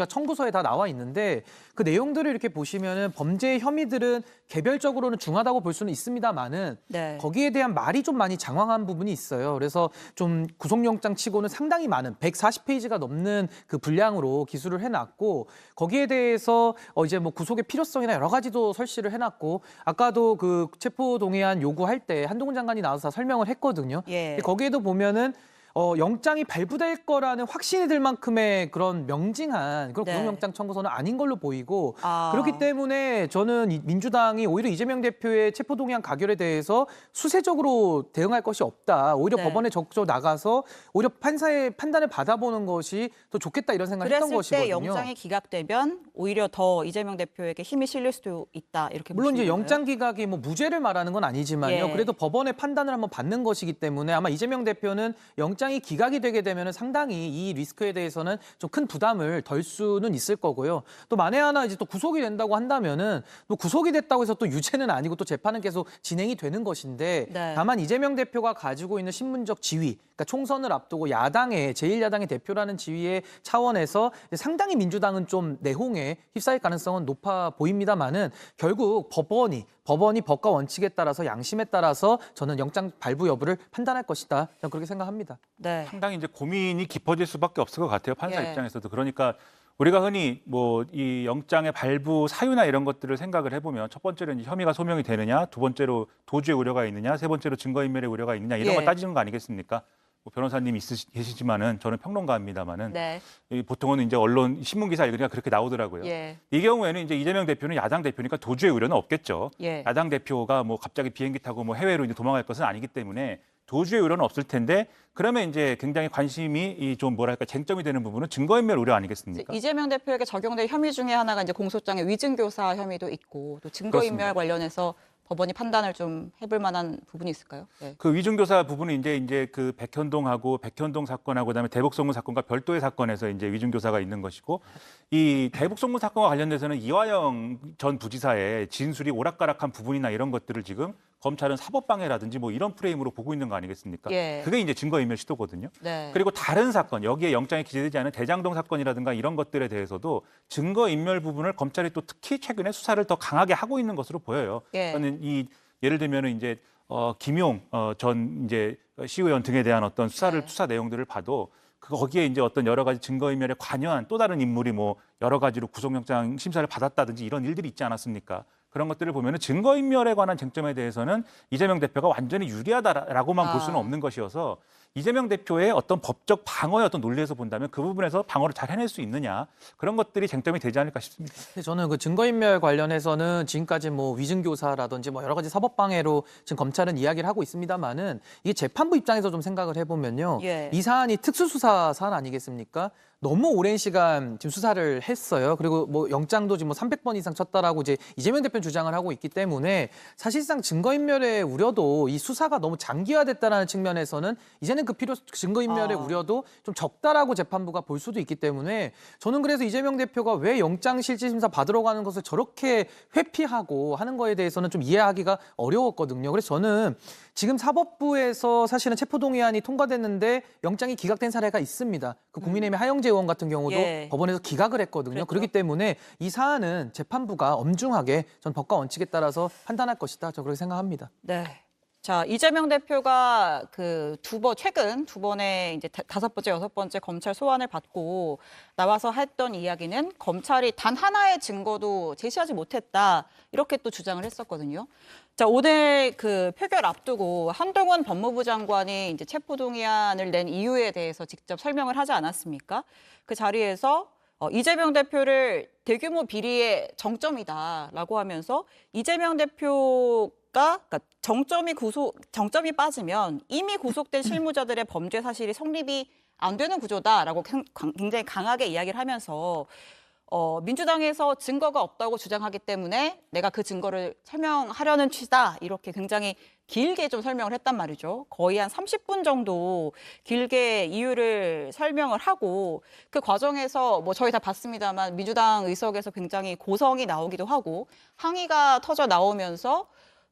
청구서에 다 나와 있는데 그 내용들을 이렇게 보시면은 범죄 혐의들은 개별적으로는 중하다고 볼 수는 있습니다만은 네. 거기에 대한 말이 좀 많이 장황한 부분이 있어요. 그래서 좀 구속영장 치고는 상당히 많은 140페이지가 넘는 그 분량으로 기술을 해놨고 거기에 대해서 이제 뭐 구속의 필요성이나 여러 가지도 설치를 해놨고 아까도 그 체포동의안 요구할 때 한동훈 장관이 나와서 다 설명을 했거든요. 예. 거기에도 보면은 영장이 발부될 거라는 확신이 들 만큼의 그런 명징한 그런 네. 구속영장 청구서는 아닌 걸로 보이고 아. 그렇기 때문에 저는 민주당이 오히려 이재명 대표의 체포동의안 가결에 대해서 수세적으로 대응할 것이 없다. 오히려 네. 법원에 적극적으로 나가서 오히려 판사의 판단을 받아보는 것이 더 좋겠다 이런 생각을 했던 그랬을 것이거든요. 때 영장이 기각되면 오히려 더 이재명 대표에게 힘이 실릴 수도 있다. 이렇게 물론 이제 보시는 거예요? 영장 기각이 뭐 무죄를 말하는 건 아니지만요. 예. 그래도 법원의 판단을 한번 받는 것이기 때문에 아마 이재명 대표는 영장이 기각이 되게 되면 상당히 이 리스크에 대해서는 좀 큰 부담을 덜 수는 있을 거고요. 또 만에 하나 이제 또 구속이 된다고 한다면은 또 구속이 됐다고 해서 또 유죄는 아니고 또 재판은 계속 진행이 되는 것인데 네. 다만 이재명 대표가 가지고 있는 신문적 지위, 그러니까 총선을 앞두고 야당의 제1야당의 대표라는 지위의 차원에서 상당히 민주당은 좀 내홍에 휩싸일 가능성은 높아 보입니다만은 결국 법원이 법과 원칙에 따라서 양심에 따라서 저는 영장 발부 여부를 판단할 것이다. 저는 그렇게 생각합니다. 네. 상당히 이제 고민이 깊어질 수밖에 없을 것 같아요. 판사 예. 입장에서도. 그러니까 우리가 흔히 뭐 이 영장의 발부 사유나 이런 것들을 생각을 해보면 첫 번째로 이제 혐의가 소명이 되느냐, 두 번째로 도주의 우려가 있느냐, 세 번째로 증거인멸의 우려가 있느냐 이런 예. 걸 따지는 거 아니겠습니까? 뭐 변호사님 계시지만은 저는 평론가입니다만은 네. 보통은 이제 언론 신문 기사 읽으니까 그렇게 나오더라고요. 예. 이 경우에는 이제 이재명 대표는 야당 대표니까 도주의 우려는 없겠죠. 예. 야당 대표가 뭐 갑자기 비행기 타고 뭐 해외로 이제 도망갈 것은 아니기 때문에 도주의 우려는 없을 텐데 그러면 이제 굉장히 관심이 이 좀 뭐랄까 쟁점이 되는 부분은 증거인멸 우려 아니겠습니까? 이재명 대표에게 적용될 혐의 중에 하나가 이제 공소장의 위증교사 혐의도 있고 또 증거인멸 그렇습니다. 관련해서 법원이 판단을 좀 해볼 만한 부분이 있을까요? 네. 그 위중교사 부분은 이제 그 백현동 사건하고 그다음에 대북송무 사건과 별도의 사건에서 이제 위중교사가 있는 것이고 이 대북송무 사건과 관련돼서는 이화영 전 부지사의 진술이 오락가락한 부분이나 이런 것들을 지금 검찰은 사법방해라든지 뭐 이런 프레임으로 보고 있는 거 아니겠습니까? 예. 그게 이제 증거인멸 시도거든요. 네. 그리고 다른 사건, 여기에 영장에 기재되지 않은 대장동 사건이라든가 이런 것들에 대해서도 증거인멸 부분을 검찰이 또 특히 최근에 수사를 더 강하게 하고 있는 것으로 보여요. 예. 저는 예를 들면은 이제 김용 전 이제 시의원 등에 대한 어떤 네. 수사 내용들을 봐도 거기에 이제 어떤 여러 가지 증거인멸에 관여한 또 다른 인물이 뭐 여러 가지로 구속영장 심사를 받았다든지 이런 일들이 있지 않았습니까? 그런 것들을 보면은 증거인멸에 관한 쟁점에 대해서는 이재명 대표가 완전히 유리하다라고만 볼 수는 없는 것이어서 이재명 대표의 어떤 법적 방어의 어떤 논리에서 본다면 그 부분에서 방어를 잘 해낼 수 있느냐 그런 것들이 쟁점이 되지 않을까 싶습니다. 저는 그 증거인멸 관련해서는 지금까지 뭐 위증교사라든지 뭐 여러 가지 사법방해로 지금 검찰은 이야기를 하고 있습니다만은 이게 재판부 입장에서 좀 생각을 해보면요. 예. 이 사안이 특수수사 사안 아니겠습니까? 너무 오랜 시간 지금 수사를 했어요. 그리고 뭐 영장도 지금 뭐 300번 이상 쳤다라고 이제 이재명 대표는 주장을 하고 있기 때문에 사실상 증거인멸의 우려도 이 수사가 너무 장기화됐다는 측면에서는 이제는 그 증거인멸의 우려도 좀 적다라고 재판부가 볼 수도 있기 때문에 저는 그래서 이재명 대표가 왜 영장실질심사 받으러 가는 것을 저렇게 회피하고 하는 거에 대해서는 좀 이해하기가 어려웠거든요. 그래서 저는 지금 사법부에서 사실은 체포동의안이 통과됐는데 영장이 기각된 사례가 있습니다. 그 국민의힘의 하영재 의원 같은 경우도 예. 법원에서 기각을 했거든요. 그랬죠. 그렇기 때문에 이 사안은 재판부가 엄중하게 전 법과 원칙에 따라서 판단할 것이다. 저 그렇게 생각합니다. 네. 자, 이재명 대표가 최근 두 번의 이제 5번째, 6번째 검찰 소환을 받고 나와서 했던 이야기는 검찰이 단 하나의 증거도 제시하지 못했다. 이렇게 또 주장을 했었거든요. 자, 오늘 그 표결 앞두고 한동훈 법무부 장관이 이제 체포동의안을 낸 이유에 대해서 직접 설명을 하지 않았습니까? 그 자리에서 이재명 대표를 대규모 비리의 정점이다라고 하면서 이재명 대표가 그러니까 정점이 빠지면 이미 구속된 실무자들의 범죄 사실이 성립이 안 되는 구조다라고 굉장히 강하게 이야기를 하면서 민주당에서 증거가 없다고 주장하기 때문에 내가 그 증거를 설명하려는 취지다. 이렇게 굉장히 길게 좀 설명을 했단 말이죠. 거의 한 30분 정도 길게 이유를 설명을 하고 그 과정에서 뭐 저희 다 봤습니다만 민주당 의석에서 굉장히 고성이 나오기도 하고 항의가 터져 나오면서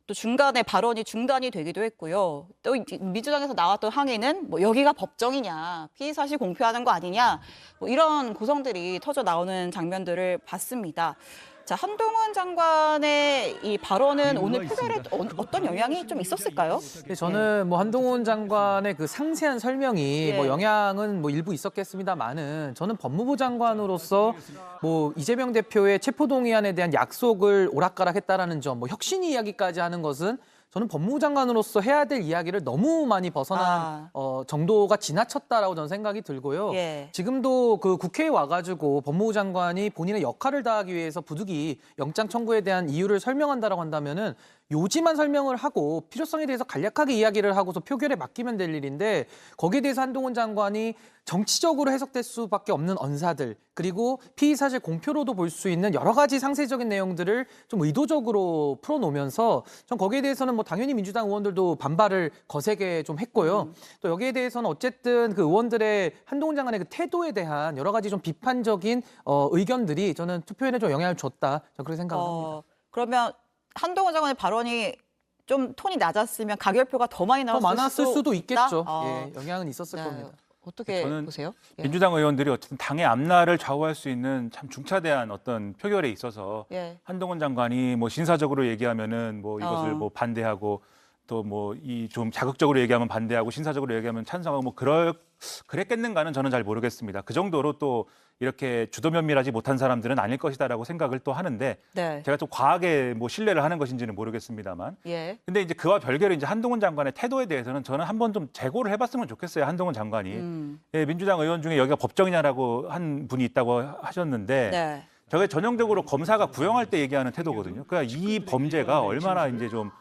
또 중간에 발언이 중단이 되기도 했고요. 또 민주당에서 나왔던 항의는 뭐 여기가 법정이냐, 피의 사실 공표하는 거 아니냐, 뭐 이런 고성들이 터져 나오는 장면들을 봤습니다. 자, 한동훈 장관의 이 발언은 오늘 표결에 어떤 영향이 좀 있었을까요? 네, 저는 뭐 한동훈 장관의 그 상세한 설명이 뭐 영향은 뭐 일부 있었겠습니다만은 저는 법무부 장관으로서 뭐 이재명 대표의 체포동의안에 대한 약속을 오락가락했다라는 점, 뭐 혁신 이야기까지 하는 것은 저는 법무부 장관으로서 해야 될 이야기를 너무 많이 벗어난 정도가 지나쳤다라고 저는 생각이 들고요. 예. 지금도 그 국회에 와가지고 법무부 장관이 본인의 역할을 다하기 위해서 부득이 영장 청구에 대한 이유를 설명한다라고 한다면은 요지만 설명을 하고 필요성에 대해서 간략하게 이야기를 하고서 표결에 맡기면 될 일인데 거기에 대해서 한동훈 장관이 정치적으로 해석될 수밖에 없는 언사들 그리고 피의사실 공표로도 볼 수 있는 여러 가지 상세적인 내용들을 좀 의도적으로 풀어놓으면서 전 거기에 대해서는 뭐 당연히 민주당 의원들도 반발을 거세게 좀 했고요. 또 여기에 대해서는 어쨌든 그 의원들의 한동훈 장관의 그 태도에 대한 여러 가지 좀 비판적인 의견들이 저는 투표에는 좀 영향을 줬다. 저는 그렇게 생각을 합니다. 그러면 한동훈 장관의 발언이 좀 톤이 낮았으면 가결표가 더 많이 더 나왔을 많았을 수도 있겠죠. 있다? 예, 영향은 있었을 겁니다. 어떻게 저는 보세요? 예. 민주당 의원들이 어쨌든 당의 앞날을 좌우할 수 있는 참 중차대한 어떤 표결에 있어서 예. 한동훈 장관이 뭐 신사적으로 얘기하면은 뭐 이것을 뭐 반대하고 또 뭐 이 좀 자극적으로 얘기하면 반대하고 신사적으로 얘기하면 찬성하고 뭐 그랬겠는가는 저는 잘 모르겠습니다. 그 정도로 또 이렇게 주도 면밀하지 못한 사람들은 아닐 것이다라고 생각을 또 하는데 네. 제가 좀 과하게 뭐 신뢰를 하는 것인지는 모르겠습니다만. 예. 근데 이제 그와 별개로 이제 한동훈 장관의 태도에 대해서는 저는 한번 좀 재고를 해봤으면 좋겠어요. 한동훈 장관이. 예, 민주당 의원 중에 여기가 법정이냐라고 한 분이 있다고 하셨는데 네. 저게 전형적으로 검사가 구형할 때 얘기하는 태도거든요. 그러니까 이 범죄가 얼마나 이제 좀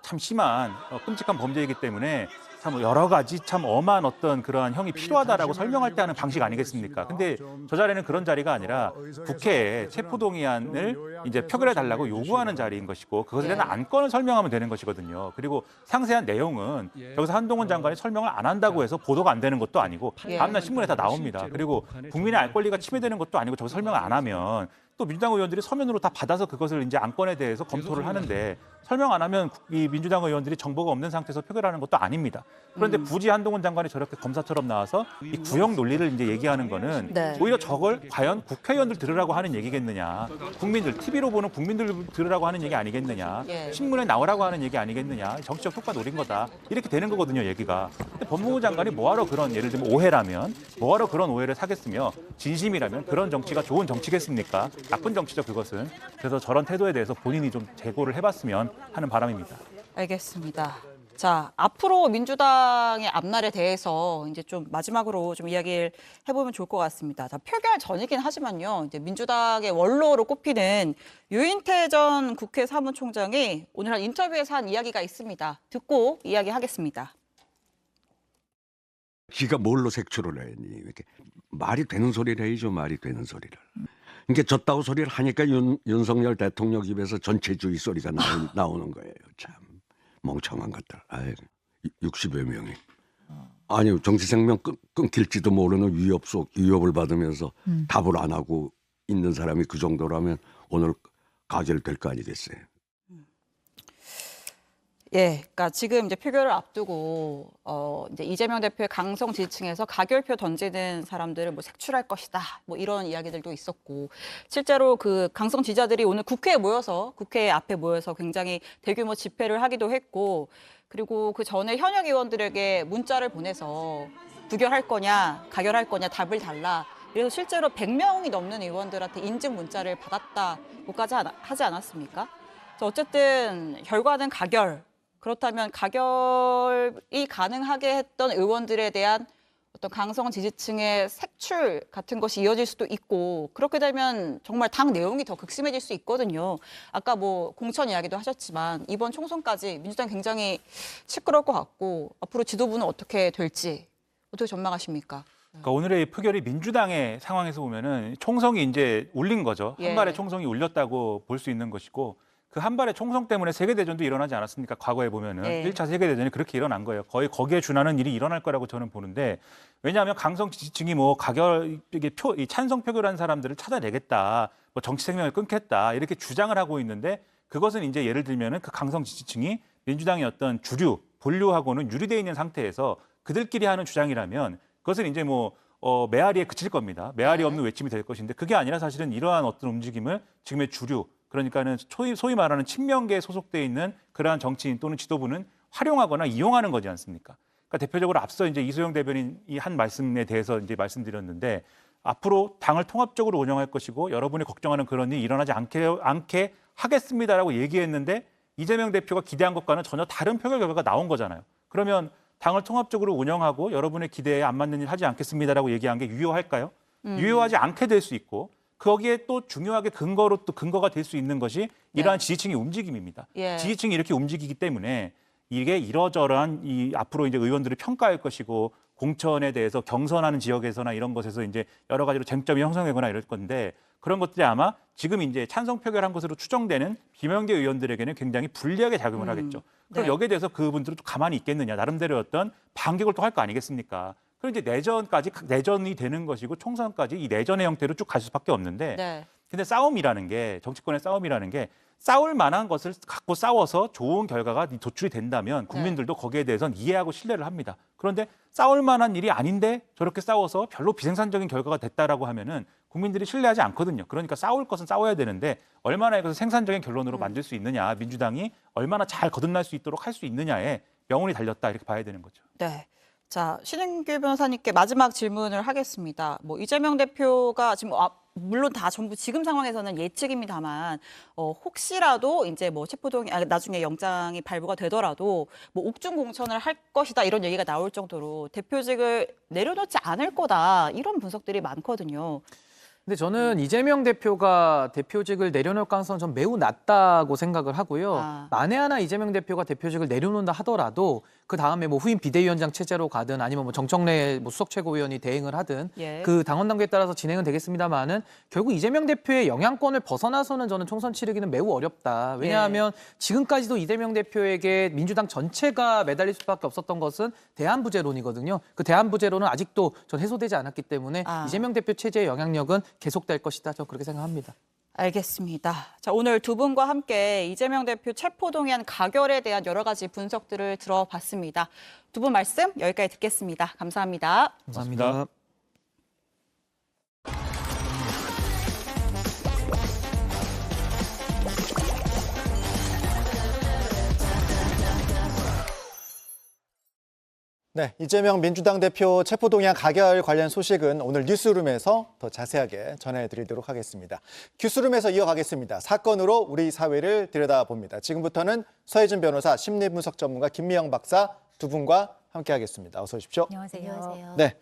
참 심한 끔찍한 범죄이기 때문에 참 여러 가지 참 엄한 어떤 그러한 형이 필요하다라고 설명할 때 하는 방식 아니겠습니까? 근데 저 자리는 그런 자리가 아니라 국회에 체포동의안을 이제 표결해 달라고 요구하는 자리인 것이고 그것에 대한 안건을 설명하면 되는 것이거든요. 그리고 상세한 내용은 여기서 한동훈 장관이 설명을 안 한다고 해서 보도가 안 되는 것도 아니고 다음날 신문에 다 나옵니다. 그리고 국민의 알 권리가 침해되는 것도 아니고 저거 설명을 안 하면 또 민주당 의원들이 서면으로 다 받아서 그것을 이제 안건에 대해서 검토를 하는데 설명 안 하면 이 민주당 의원들이 정보가 없는 상태에서 표결하는 것도 아닙니다. 그런데 굳이 한동훈 장관이 저렇게 검사처럼 나와서 이 구형 논리를 이제 얘기하는 거는 네. 오히려 저걸 과연 국회의원들 들으라고 하는 얘기겠느냐, 국민들 TV로 보는 국민들 들으라고 하는 얘기 아니겠느냐, 예. 신문에 나오라고 하는 얘기 아니겠느냐, 정치적 효과 노린 거다 이렇게 되는 거거든요, 얘기가. 근데 법무부 장관이 뭐하러 그런 예를 들면 오해라면 뭐하러 그런 오해를 사겠으며 진심이라면 그런 정치가 좋은 정치겠습니까? 나쁜 정치죠, 그것은. 그래서 저런 태도에 대해서 본인이 좀 재고를 해봤으면 하는 바람입니다. 알겠습니다. 자, 앞으로 민주당의 앞날에 대해서 이제 좀 마지막으로 좀 이야기를 해보면 좋을 것 같습니다. 자, 표결 전이긴 하지만요. 이제 민주당의 원로로 꼽히는 유인태 전 국회 사무총장이 오늘 한 인터뷰에서 한 이야기가 있습니다. 듣고 이야기하겠습니다. 지가 뭘로 색출을 했니? 이렇게 말이 되는 소리를 해야죠. 말이 되는 소리를. 그러니까 졌다고 소리를 하니까 윤석열 대통령 입에서 전체주의 소리가 나오는 거예요. 참 멍청한 것들. 아유, 60여 명이. 아니 정치 생명 끊길지도 모르는 위협을 받으면서 답을 안 하고 있는 사람이 그 정도라면 오늘 가결될 거 아니겠어요? 예, 그러니까 지금 이제 표결을 앞두고 이제 이재명 대표의 강성 지지층에서 가결표 던지는 사람들을 뭐 색출할 것이다, 뭐 이런 이야기들도 있었고 실제로 그 강성 지지자들이 오늘 국회 앞에 모여서 굉장히 대규모 집회를 하기도 했고 그리고 그 전에 현역 의원들에게 문자를 보내서 부결할 거냐, 가결할 거냐 답을 달라. 그래서 실제로 100명이 넘는 의원들한테 인증 문자를 받았다고까지 하지 않았습니까? 그래서 어쨌든 결과는 가결. 그렇다면 가결이 가능하게 했던 의원들에 대한 어떤 강성 지지층의 색출 같은 것이 이어질 수도 있고 그렇게 되면 정말 당 내용이 더 극심해질 수 있거든요. 아까 뭐 공천 이야기도 하셨지만 이번 총선까지 민주당 굉장히 시끄러울 것 같고 앞으로 지도부는 어떻게 될지 어떻게 전망하십니까? 그러니까 오늘의 표결이 민주당의 상황에서 보면은 총성이 이제 울린 거죠. 예. 한 발의 총성이 울렸다고 볼 수 있는 것이고 그 한 발의 총성 때문에 세계대전도 일어나지 않았습니까? 과거에 보면은 네. 1차 세계대전이 그렇게 일어난 거예요. 거의 거기에 준하는 일이 일어날 거라고 저는 보는데 왜냐하면 강성 지지층이 뭐 이게 이 찬성 표결한 사람들을 찾아내겠다, 뭐 정치 생명을 끊겠다 이렇게 주장을 하고 있는데 그것은 이제 예를 들면은 그 강성 지지층이 민주당의 어떤 주류 본류하고는 유리돼 있는 상태에서 그들끼리 하는 주장이라면 그것은 이제 뭐 메아리에 그칠 겁니다. 메아리 없는 외침이 될 것인데 그게 아니라 사실은 이러한 어떤 움직임을 지금의 주류 그러니까는 소위 말하는 친명계에 소속돼 있는 그러한 정치인 또는 지도부는 활용하거나 이용하는 거지 않습니까? 그러니까 대표적으로 앞서 이제 이소영 대변인이 한 말씀에 대해서 이제 말씀드렸는데 앞으로 당을 통합적으로 운영할 것이고 여러분이 걱정하는 그런 일이 일어나지 않게 하겠습니다라고 얘기했는데 이재명 대표가 기대한 것과는 전혀 다른 표결 결과가 나온 거잖아요. 그러면 당을 통합적으로 운영하고 여러분의 기대에 안 맞는 일 하지 않겠습니다라고 얘기한 게 유효할까요? 유효하지 않게 될 수 있고 거기에 또 중요하게 근거가 될 수 있는 것이 이러한 지지층의 움직임입니다. 예. 지지층이 이렇게 움직이기 때문에 이게 이러저러한 앞으로 이제 의원들을 평가할 것이고 공천에 대해서 경선하는 지역에서나 이런 것에서 이제 여러 가지로 쟁점이 형성되거나 이럴 건데 그런 것들이 아마 지금 이제 찬성 표결한 것으로 추정되는 비명계 의원들에게는 굉장히 불리하게 작용을 하겠죠. 그럼 네. 여기에 대해서 그분들은 또 가만히 있겠느냐. 나름대로 어떤 반격을 또 할 거 아니겠습니까? 그럼 이제 내전이 되는 것이고 총선까지 이 내전의 형태로 쭉 갈 수밖에 없는데 네. 근데 싸움이라는 게 정치권의 싸움이라는 게 싸울 만한 것을 갖고 싸워서 좋은 결과가 도출이 된다면 국민들도 거기에 대해서는 이해하고 신뢰를 합니다. 그런데 싸울 만한 일이 아닌데 저렇게 싸워서 별로 비생산적인 결과가 됐다라고 하면은 국민들이 신뢰하지 않거든요. 그러니까 싸울 것은 싸워야 되는데 얼마나 이것을 생산적인 결론으로 만들 수 있느냐, 민주당이 얼마나 잘 거듭날 수 있도록 할 수 있느냐에 명운이 달렸다 이렇게 봐야 되는 거죠. 네. 자, 신인규 변호사님께 마지막 질문을 하겠습니다. 뭐 이재명 대표가 지금 물론 다 전부 지금 상황에서는 예측입니다만 혹시라도 이제 뭐 나중에 영장이 발부가 되더라도 뭐 옥중 공천을 할 것이다 이런 얘기가 나올 정도로 대표직을 내려놓지 않을 거다 이런 분석들이 많거든요. 근데 저는 이재명 대표가 대표직을 내려놓을 가능성은 전 매우 낮다고 생각을 하고요. 만에 하나 이재명 대표가 대표직을 내려놓는다 하더라도 그 다음에 뭐 후임 비대위원장 체제로 가든 아니면 뭐 정청래 뭐 수석 최고위원이 대행을 하든 예. 그 당원 당규에 따라서 진행은 되겠습니다만은 결국 이재명 대표의 영향권을 벗어나서는 저는 총선 치르기는 매우 어렵다. 왜냐하면 지금까지도 이재명 대표에게 민주당 전체가 매달릴 수밖에 없었던 것은 대안부재론이거든요. 그 대안부재론은 아직도 전 해소되지 않았기 때문에 이재명 대표 체제의 영향력은 계속될 것이다. 저는 그렇게 생각합니다. 알겠습니다. 자, 오늘 두 분과 함께 이재명 대표 체포동의안 가결에 대한 여러 가지 분석들을 들어봤습니다. 두 분 말씀 여기까지 듣겠습니다. 감사합니다. 감사합니다. 네, 이재명 민주당 대표 체포동의안 가결 관련 소식은 오늘 뉴스룸에서 더 자세하게 전해드리도록 하겠습니다. 뉴스룸에서 이어가겠습니다. 사건으로 우리 사회를 들여다봅니다. 지금부터는 서혜진 변호사, 심리분석 전문가 김미영 박사 두 분과 함께하겠습니다. 어서 오십시오. 안녕하세요. 네,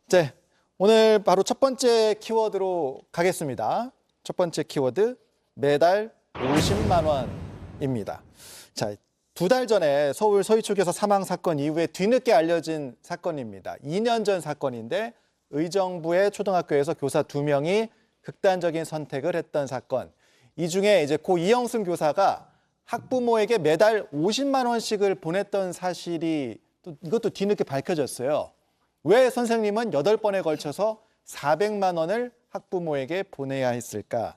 이제 오늘 바로 첫 번째 키워드로 가겠습니다. 첫 번째 키워드, 매달 50만 원입니다. 자, 2달 전에 서울 서희초교사 사망 사건 이후에 뒤늦게 알려진 사건입니다. 2년 전 사건인데 의정부의 초등학교에서 교사 2명이 극단적인 선택을 했던 사건. 이 중에 이제 고 이영순 교사가 학부모에게 매달 50만 원씩을 보냈던 사실이 이것도 뒤늦게 밝혀졌어요. 왜 선생님은 8번에 걸쳐서 400만 원을 학부모에게 보내야 했을까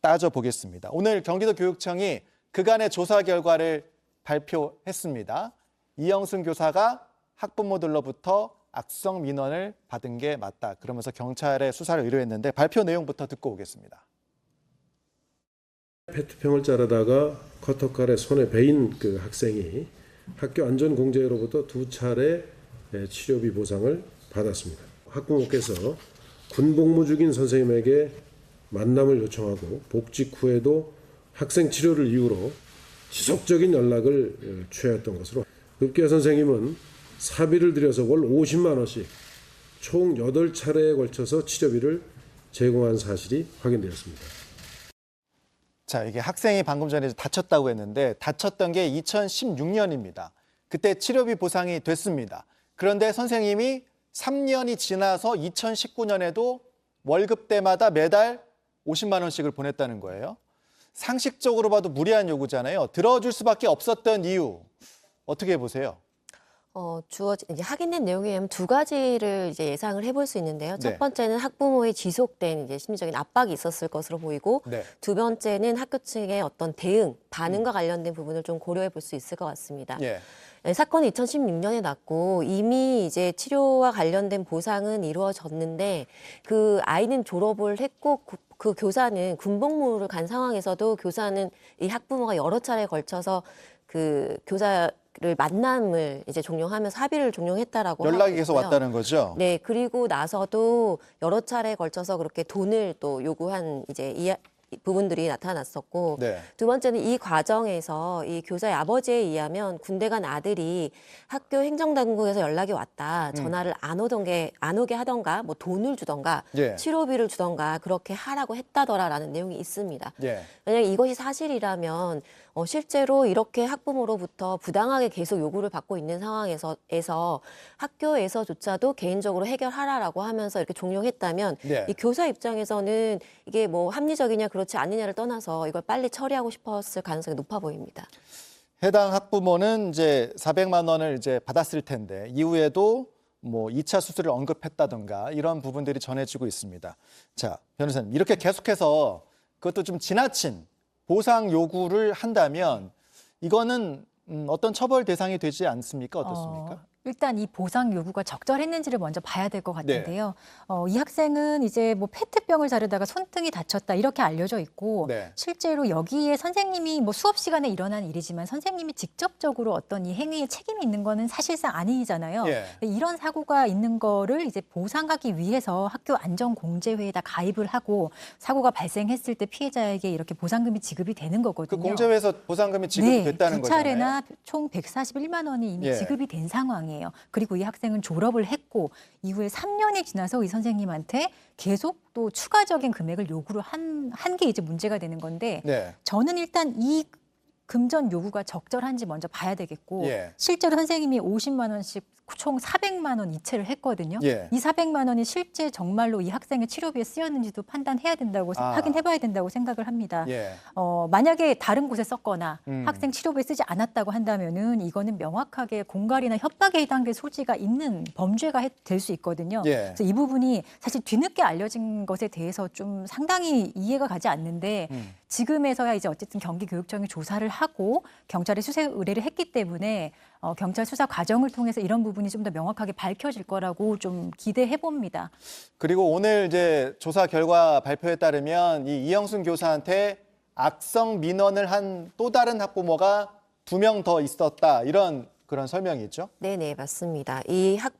따져보겠습니다. 오늘 경기도교육청이 그간의 조사 결과를 발표했습니다. 이영순 교사가 학부모들로부터 악성 민원을 받은 게 맞다. 그러면서 경찰에 수사를 의뢰했는데 발표 내용부터 듣고 오겠습니다. 페트병을 자르다가 커터칼에 손에 베인 그 학생이 학교 안전공제로부터 2차례 치료비 보상을 받았습니다. 학부모께서 군복무 중인 선생님에게 만남을 요청하고 복직 후에도 학생 치료를 이유로 지속적인 연락을 취하였던 것으로 급기야 선생님은 사비를 들여서 월 50만 원씩 총 8차례에 걸쳐서 치료비를 제공한 사실이 확인되었습니다. 자, 이게 학생이 방금 전에 다쳤다고 했는데 다쳤던 게 2016년입니다. 그때 치료비 보상이 됐습니다. 그런데 선생님이 3년이 지나서 2019년에도 월급 때마다 매달 50만 원씩을 보냈다는 거예요. 상식적으로 봐도 무리한 요구잖아요. 들어줄 수밖에 없었던 이유 어떻게 보세요? 이제 확인된 내용에 의하면 두 가지를 이제 예상을 해볼 수 있는데요. 네. 첫 번째는 학부모의 지속된 이제 심리적인 압박이 있었을 것으로 보이고, 네. 두 번째는 학교 측의 어떤 대응, 반응과 관련된 부분을 좀 고려해 볼 수 있을 것 같습니다. 예. 네, 사건은 2016년에 났고 이미 이제 치료와 관련된 보상은 이루어졌는데 그 아이는 졸업을 했고 그 교사는 군복무를 간 상황에서도 교사는 이 학부모가 여러 차례에 걸쳐서 그 교사를 만남을 이제 종용하면서 합의를 종용했다라고 연락이 하고 계속 있고요. 왔다는 거죠? 네, 그리고 나서도 여러 차례에 걸쳐서 그렇게 돈을 또 요구한 이제 이 부분들이 나타났었고, 네. 두 번째는 이 과정에서 이 교사의 아버지에 의하면 군대 간 아들이 학교 행정당국에서 연락이 왔다. 전화를 안 오게 하던가, 뭐 돈을 주던가, 예. 치료비를 주던가 그렇게 하라고 했다더라라는 내용이 있습니다. 예. 만약 이것이 사실이라면 실제로 이렇게 학부모로부터 부당하게 계속 요구를 받고 있는 상황에서 학교에서조차도 개인적으로 해결하라라고 하면서 이렇게 종용했다면 네. 이 교사 입장에서는 이게 뭐 합리적이냐 그렇지 않느냐를 떠나서 이걸 빨리 처리하고 싶었을 가능성이 높아 보입니다. 해당 학부모는 이제 400만 원을 이제 받았을 텐데 이후에도 뭐 2차 수술을 언급했다던가 이런 부분들이 전해지고 있습니다. 자, 변호사님 이렇게 계속해서 그것도 좀 지나친 보상 요구를 한다면 이거는 어떤 처벌 대상이 되지 않습니까? 어떻습니까? 일단 이 보상 요구가 적절했는지를 먼저 봐야 될 것 같은데요. 이 학생은 이제 뭐 페트병을 자르다가 손등이 다쳤다 이렇게 알려져 있고 네. 실제로 여기에 선생님이 뭐 수업 시간에 일어난 일이지만 선생님이 직접적으로 어떤 이 행위에 책임이 있는 거는 사실상 아니잖아요. 예. 이런 사고가 있는 거를 이제 보상하기 위해서 학교 안전공제회에다 가입을 하고 사고가 발생했을 때 피해자에게 이렇게 보상금이 지급이 되는 그 거거든요. 공제회에서 보상금이 지급됐다는 그 거잖아요. 차례나 총 141만 원이 이미 예. 지급이 된 상황이에요. 그리고 이 학생은 졸업을 했고 이후에 3년이 지나서 이 선생님한테 계속 또 추가적인 금액을 요구를 한 게 이제 문제가 되는 건데 네. 저는 일단 이 금전 요구가 적절한지 먼저 봐야 되겠고 예. 실제로 선생님이 50만 원씩 총 400만 원 이체를 했거든요. 예. 이 400만 원이 실제 정말로 이 학생의 치료비에 쓰였는지도 판단해야 된다고 확인해봐야 된다고 생각을 합니다. 예. 만약에 다른 곳에 썼거나 학생 치료비에 쓰지 않았다고 한다면은 이거는 명확하게 공갈이나 협박에 해당될 소지가 있는 범죄가 될 수 있거든요. 예. 그래서 이 부분이 사실 뒤늦게 알려진 것에 대해서 좀 상당히 이해가 가지 않는데 지금에서야 이제 어쨌든 경기교육청이 조사를 하고 경찰에 수사 의뢰를 했기 때문에 경찰 수사 과정을 통해서 이런 부분이 좀 더 명확하게 밝혀질 거라고 좀 기대해 봅니다. 그리고 오늘 이제 조사 결과 발표에 따르면 이 이영순 교사한테 악성 민원을 한 또 다른 학부모가 2명 더 있었다 이런 그런 설명이 있죠? 네네, 맞습니다.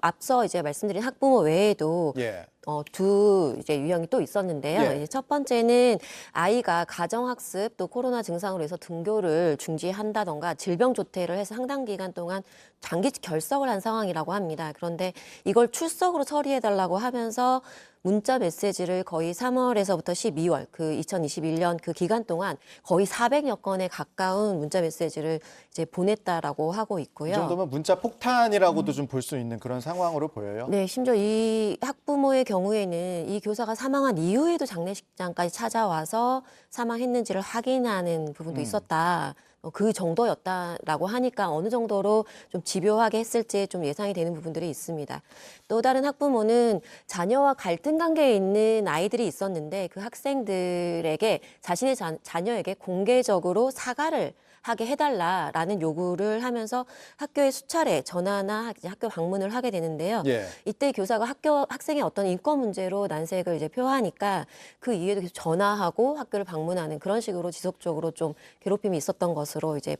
앞서 이제 말씀드린 학부모 외에도 예. 두 이제 유형이 또 있었는데요. 예. 이제 첫 번째는 아이가 가정학습 또 코로나 증상으로 해서 등교를 중지한다던가 질병 조퇴를 해서 상당 기간 동안 장기 결석을 한 상황이라고 합니다. 그런데 이걸 출석으로 처리해달라고 하면서 문자 메시지를 거의 3월에서부터 12월 그 2021년 그 기간 동안 거의 400여 건에 가까운 문자 메시지를 이제 보냈다라고 하고 있고요. 이 정도면 문자 폭탄이라고도 좀 볼 수 있는 그런 상황으로 보여요. 네, 심지어 이 학부모의 경우에는 이 교사가 사망한 이후에도 장례식장까지 찾아와서 사망했는지를 확인하는 부분도 있었다. 그 정도였다라고 하니까 어느 정도로 좀 집요하게 했을지 좀 예상이 되는 부분들이 있습니다. 또 다른 학부모는 자녀와 갈등 관계에 있는 아이들이 있었는데 그 학생들에게 자신의 자녀에게 공개적으로 사과를 하게 해달라라는 요구를 하면서 학교에 수차례 전화나 학교 방문을 하게 되는데요. 예. 이때 교사가 학생의 어떤 인권 문제로 난색을 이제 표하니까 그 이후에도 계속 전화하고 학교를 방문하는 그런 식으로 지속적으로 좀 괴롭힘이 있었던 것으로 이제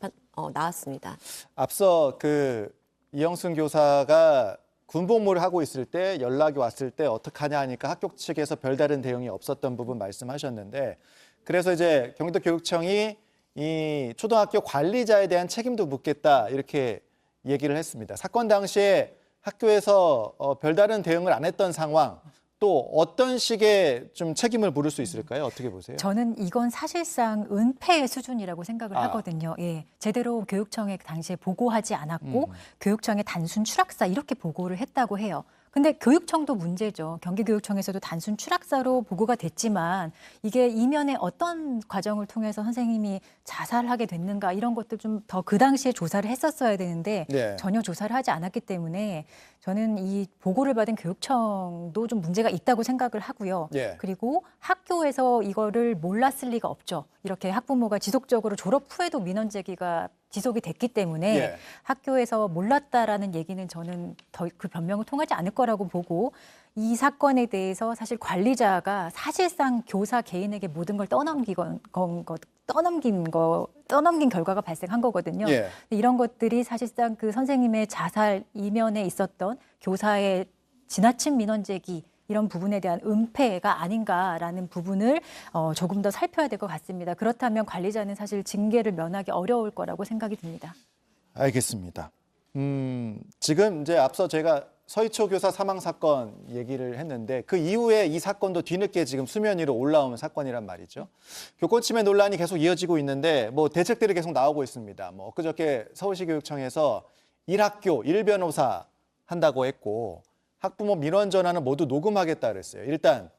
나왔습니다. 앞서 그 이영순 교사가 군복무를 하고 있을 때 연락이 왔을 때 어떡하냐 하니까 학교 측에서 별다른 대응이 없었던 부분 말씀하셨는데 그래서 이제 경기도교육청이 이 초등학교 관리자에 대한 책임도 묻겠다 이렇게 얘기를 했습니다. 사건 당시에 학교에서 별다른 대응을 안 했던 상황 또 어떤 식의 좀 책임을 물을 수 있을까요? 어떻게 보세요? 저는 이건 사실상 은폐의 수준이라고 생각을 하거든요. 예, 제대로 교육청에 당시에 보고하지 않았고 교육청에 단순 추락사 이렇게 보고를 했다고 해요. 근데 교육청도 문제죠. 경기교육청에서도 단순 추락사로 보고가 됐지만 이게 이면에 어떤 과정을 통해서 선생님이 자살하게 됐는가 이런 것들 좀 더 그 당시에 조사를 했었어야 되는데 네. 전혀 조사를 하지 않았기 때문에 저는 이 보고를 받은 교육청도 좀 문제가 있다고 생각을 하고요. 예. 그리고 학교에서 이거를 몰랐을 리가 없죠. 이렇게 학부모가 지속적으로 졸업 후에도 민원 제기가 지속이 됐기 때문에 예. 학교에서 몰랐다라는 얘기는 저는 더 그 변명을 통하지 않을 거라고 보고 이 사건에 대해서 사실 관리자가 사실상 교사 개인에게 모든 걸 떠넘긴 결과가 발생한 거거든요. 예. 이런 것들이 사실상 그 선생님의 자살 이면에 있었던 교사의 지나친 민원 제기 이런 부분에 대한 은폐가 아닌가라는 부분을 조금 더 살펴야 될 것 같습니다. 그렇다면 관리자는 사실 징계를 면하기 어려울 거라고 생각이 듭니다. 알겠습니다. 지금 이제 앞서 제가 서희초 교사 사망 사건 얘기를 했는데 그 이후에 이 사건도 뒤늦게 지금 수면 위로 올라온 사건이란 말이죠. 교권 침해 논란이 계속 이어지고 있는데 뭐 대책들이 계속 나오고 있습니다. 뭐 엊그저께 서울시 교육청에서 1학교 1변호사 한다고 했고 학부모 민원 전화는 모두 녹음하겠다 그랬어요. 일단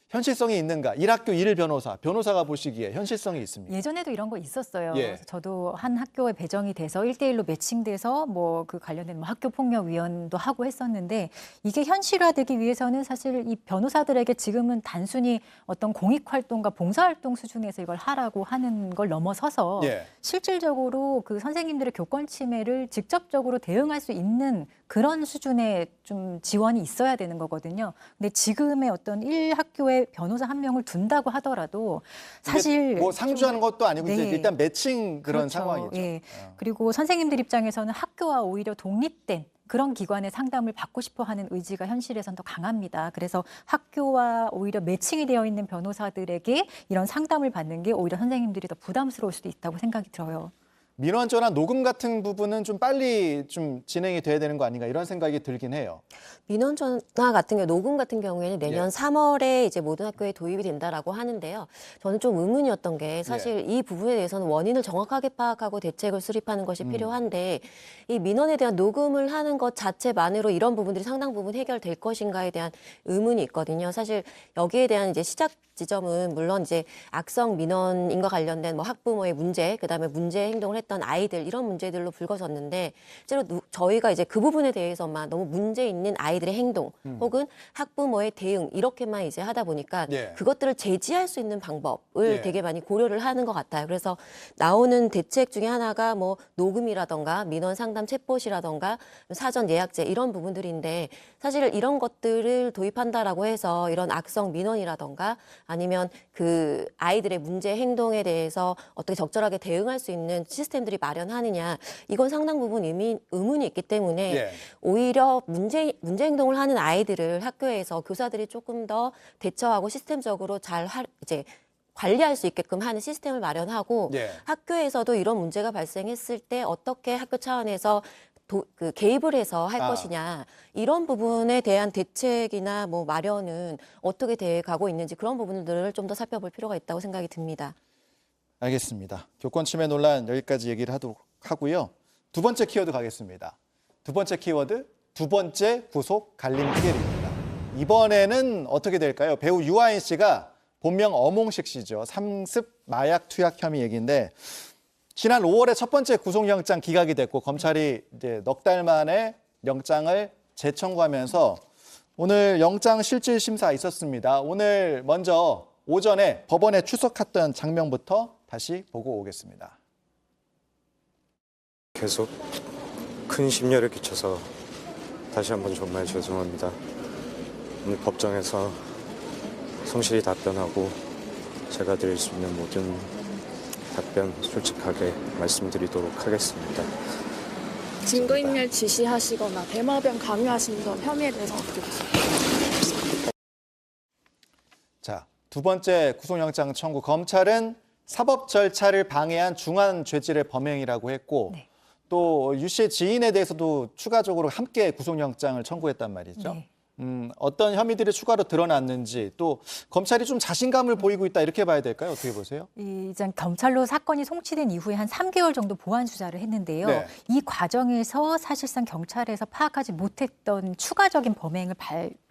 현실성이 있는가? 1학교 1변호사, 변호사가 보시기에 현실성이 있습니다. 예전에도 이런 거 있었어요. 예. 그래서 저도 한 학교에 배정이 돼서 1대1로 매칭돼서 뭐 그 관련된 학교 폭력 위원도 하고 했었는데 이게 현실화되기 위해서는 사실 이 변호사들에게 지금은 단순히 어떤 공익 활동과 봉사 활동 수준에서 이걸 하라고 하는 걸 넘어서서 예. 실질적으로 그 선생님들의 교권 침해를 직접적으로 대응할 수 있는 그런 수준의 좀 지원이 있어야 되는 거거든요. 근데 지금의 어떤 1학교에 변호사 한 명을 둔다고 하더라도 사실 뭐 상주하는 것도 아니고 이제 네. 일단 매칭 그런 그렇죠. 상황이죠. 예. 그리고 선생님들 입장에서는 학교와 오히려 독립된 그런 기관의 상담을 받고 싶어 하는 의지가 현실에선 더 강합니다. 그래서 학교와 오히려 매칭이 되어 있는 변호사들에게 이런 상담을 받는 게 오히려 선생님들이 더 부담스러울 수도 있다고 생각이 들어요. 민원 전화 녹음 같은 부분은 좀 빨리 좀 진행이 돼야 되는 거 아닌가 이런 생각이 들긴 해요. 민원 전화 같은 경우, 녹음 같은 경우에는 내년 예. 3월에 이제 모든 학교에 도입이 된다라고 하는데요. 저는 좀 의문이었던 게 사실 이 부분에 대해서는 원인을 정확하게 파악하고 대책을 수립하는 것이 필요한데 이 민원에 대한 녹음을 하는 것 자체만으로 이런 부분들이 상당 부분 해결될 것인가에 대한 의문이 있거든요. 사실 여기에 대한 이제 시작 지점은 물론 이제 악성 민원인과 관련된 뭐 학부모의 문제, 그다음에 문제 행동을 했던 아이들 이런 문제들로 불거졌는데 실제로 저희가 이제 그 부분에 대해서만 너무 문제 있는 아이들의 행동 혹은 학부모의 대응 이렇게만 이제 하다 보니까 예. 그것들을 제지할 수 있는 방법을 예. 되게 많이 고려를 하는 것 같아요. 그래서 나오는 대책 중에 하나가 뭐 녹음이라던가 민원 상담 챗봇이라던가 사전 예약제 이런 부분들인데 사실 이런 것들을 도입한다라고 해서 이런 악성 민원이라던가 아니면 그 아이들의 문제 행동에 대해서 어떻게 적절하게 대응할 수 있는 시스템들이 마련하느냐 이건 상당 부분 의문이 있기 때문에 예. 오히려 문제 행동을 하는 아이들을 학교에서 교사들이 조금 더 대처하고 시스템적으로 잘 이제 관리할 수 있게끔 하는 시스템을 마련하고 예. 학교에서도 이런 문제가 발생했을 때 어떻게 학교 차원에서 그 개입을 해서 할 것이냐 이런 부분에 대한 대책이나 뭐 마련은 어떻게 돼 가고 있는지 그런 부분들을 좀 더 살펴볼 필요가 있다고 생각이 듭니다. 알겠습니다. 교권 침해 논란 여기까지 얘기를 하도록 하고요. 두 번째 키워드 가겠습니다. 두 번째 키워드, 두 번째 구속 갈림길입니다. 이번에는 어떻게 될까요? 배우 유아인 씨가 본명 어몽식 씨죠. 상습 마약 투약 혐의 얘기인데 지난 5월에 첫 번째 구속영장 기각이 됐고 검찰이 이제 넉 달 만에 영장을 재청구하면서 오늘 영장 실질 심사 있었습니다. 오늘 먼저 오전에 법원에 출석했던 장면부터 다시 보고 오겠습니다. 계속 큰 심려를 끼쳐서 다시 한번 정말 죄송합니다. 오늘 법정에서 성실히 답변하고 제가 드릴 수 있는 모든 답변 솔직하게 말씀드리도록 하겠습니다. 증거인멸 지시하시거나 대마병 강요하신 점 혐의에 대해서 어떻게 보십니까? 자, 두 번째 구속영장 청구. 검찰은 사법 절차를 방해한 중한 죄질의 범행이라고 했고 또 유 씨의 지인에 대해서도 추가적으로 함께 구속영장을 청구했단 말이죠. 어떤 혐의들이 추가로 드러났는지 또 검찰이 좀 자신감을 보이고 있다 이렇게 봐야 될까요? 어떻게 보세요? 이제 검찰로 사건이 송치된 이후에 한 3개월 정도 보완 수사를 했는데요. 네. 이 과정에서 사실상 경찰에서 파악하지 못했던 추가적인 범행을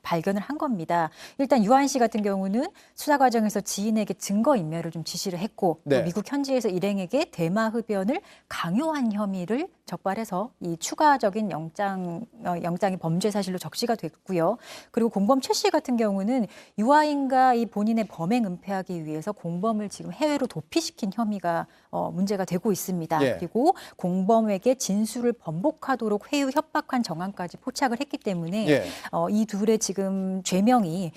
발견을 한 겁니다. 일단 유한 씨 같은 경우는 수사 과정에서 지인에게 증거 인멸을 좀 지시를 했고 네. 또 미국 현지에서 일행에게 대마 흡연을 강요한 혐의를 적발해서 이 추가적인 영장이 범죄 사실로 적시가 됐고요. 그리고 공범 최 씨 같은 경우는 유아인과 이 본인의 범행 은폐하기 위해서 공범을 지금 해외로 도피시킨 혐의가 문제가 되고 있습니다. 예. 그리고 공범에게 진술을 번복하도록 회유 협박한 정황까지 포착을 했기 때문에 예. 이 둘의 지금 죄명이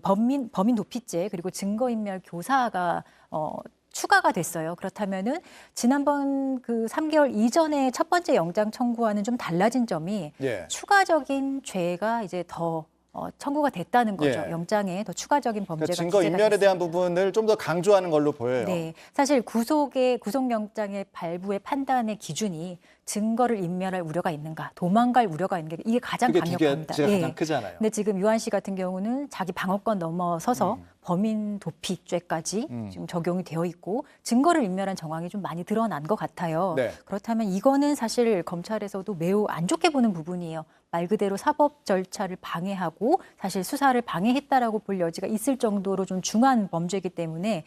범인 도피죄 그리고 증거인멸 교사가 추가가 됐어요. 그렇다면은 지난번 그 3개월 이전에 첫 번째 영장 청구와는 좀 달라진 점이 예. 추가적인 죄가 이제 더 청구가 됐다는 거죠. 예. 영장에 더 추가적인 범죄가 그러니까 증거 인멸에 대한 부분을 좀 더 강조하는 걸로 보여요. 네, 사실 구속영장의 발부의 판단의 기준이 증거를 인멸할 우려가 있는가, 도망갈 우려가 있는가 이게 가장 그게 강력합니다. 두 개가 예. 가장 크잖아요. 근데 지금 유한 씨 같은 경우는 자기 방어권 넘어서서 범인 도피죄까지 지금 적용이 되어 있고 증거를 인멸한 정황이 좀 많이 드러난 것 같아요. 네. 그렇다면 이거는 사실 검찰에서도 매우 안 좋게 보는 부분이에요. 말 그대로 사법 절차를 방해하고 사실 수사를 방해했다라고 볼 여지가 있을 정도로 좀 중한 범죄이기 때문에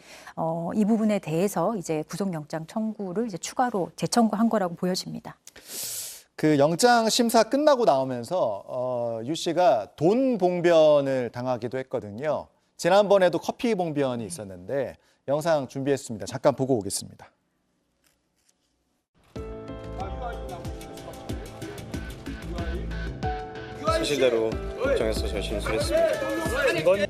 이 부분에 대해서 이제 구속영장 청구를 이제 추가로 재청구한 거라고 보여집니다. 그 영장 심사 끝나고 나오면서 유 씨가 돈 봉변을 당하기도 했거든요. 지난번에도 커피 봉변이 있었는데 영상 준비했습니다. 잠깐 보고 오겠습니다. 사실대로 법정에서 잘 진술했습니다. 이번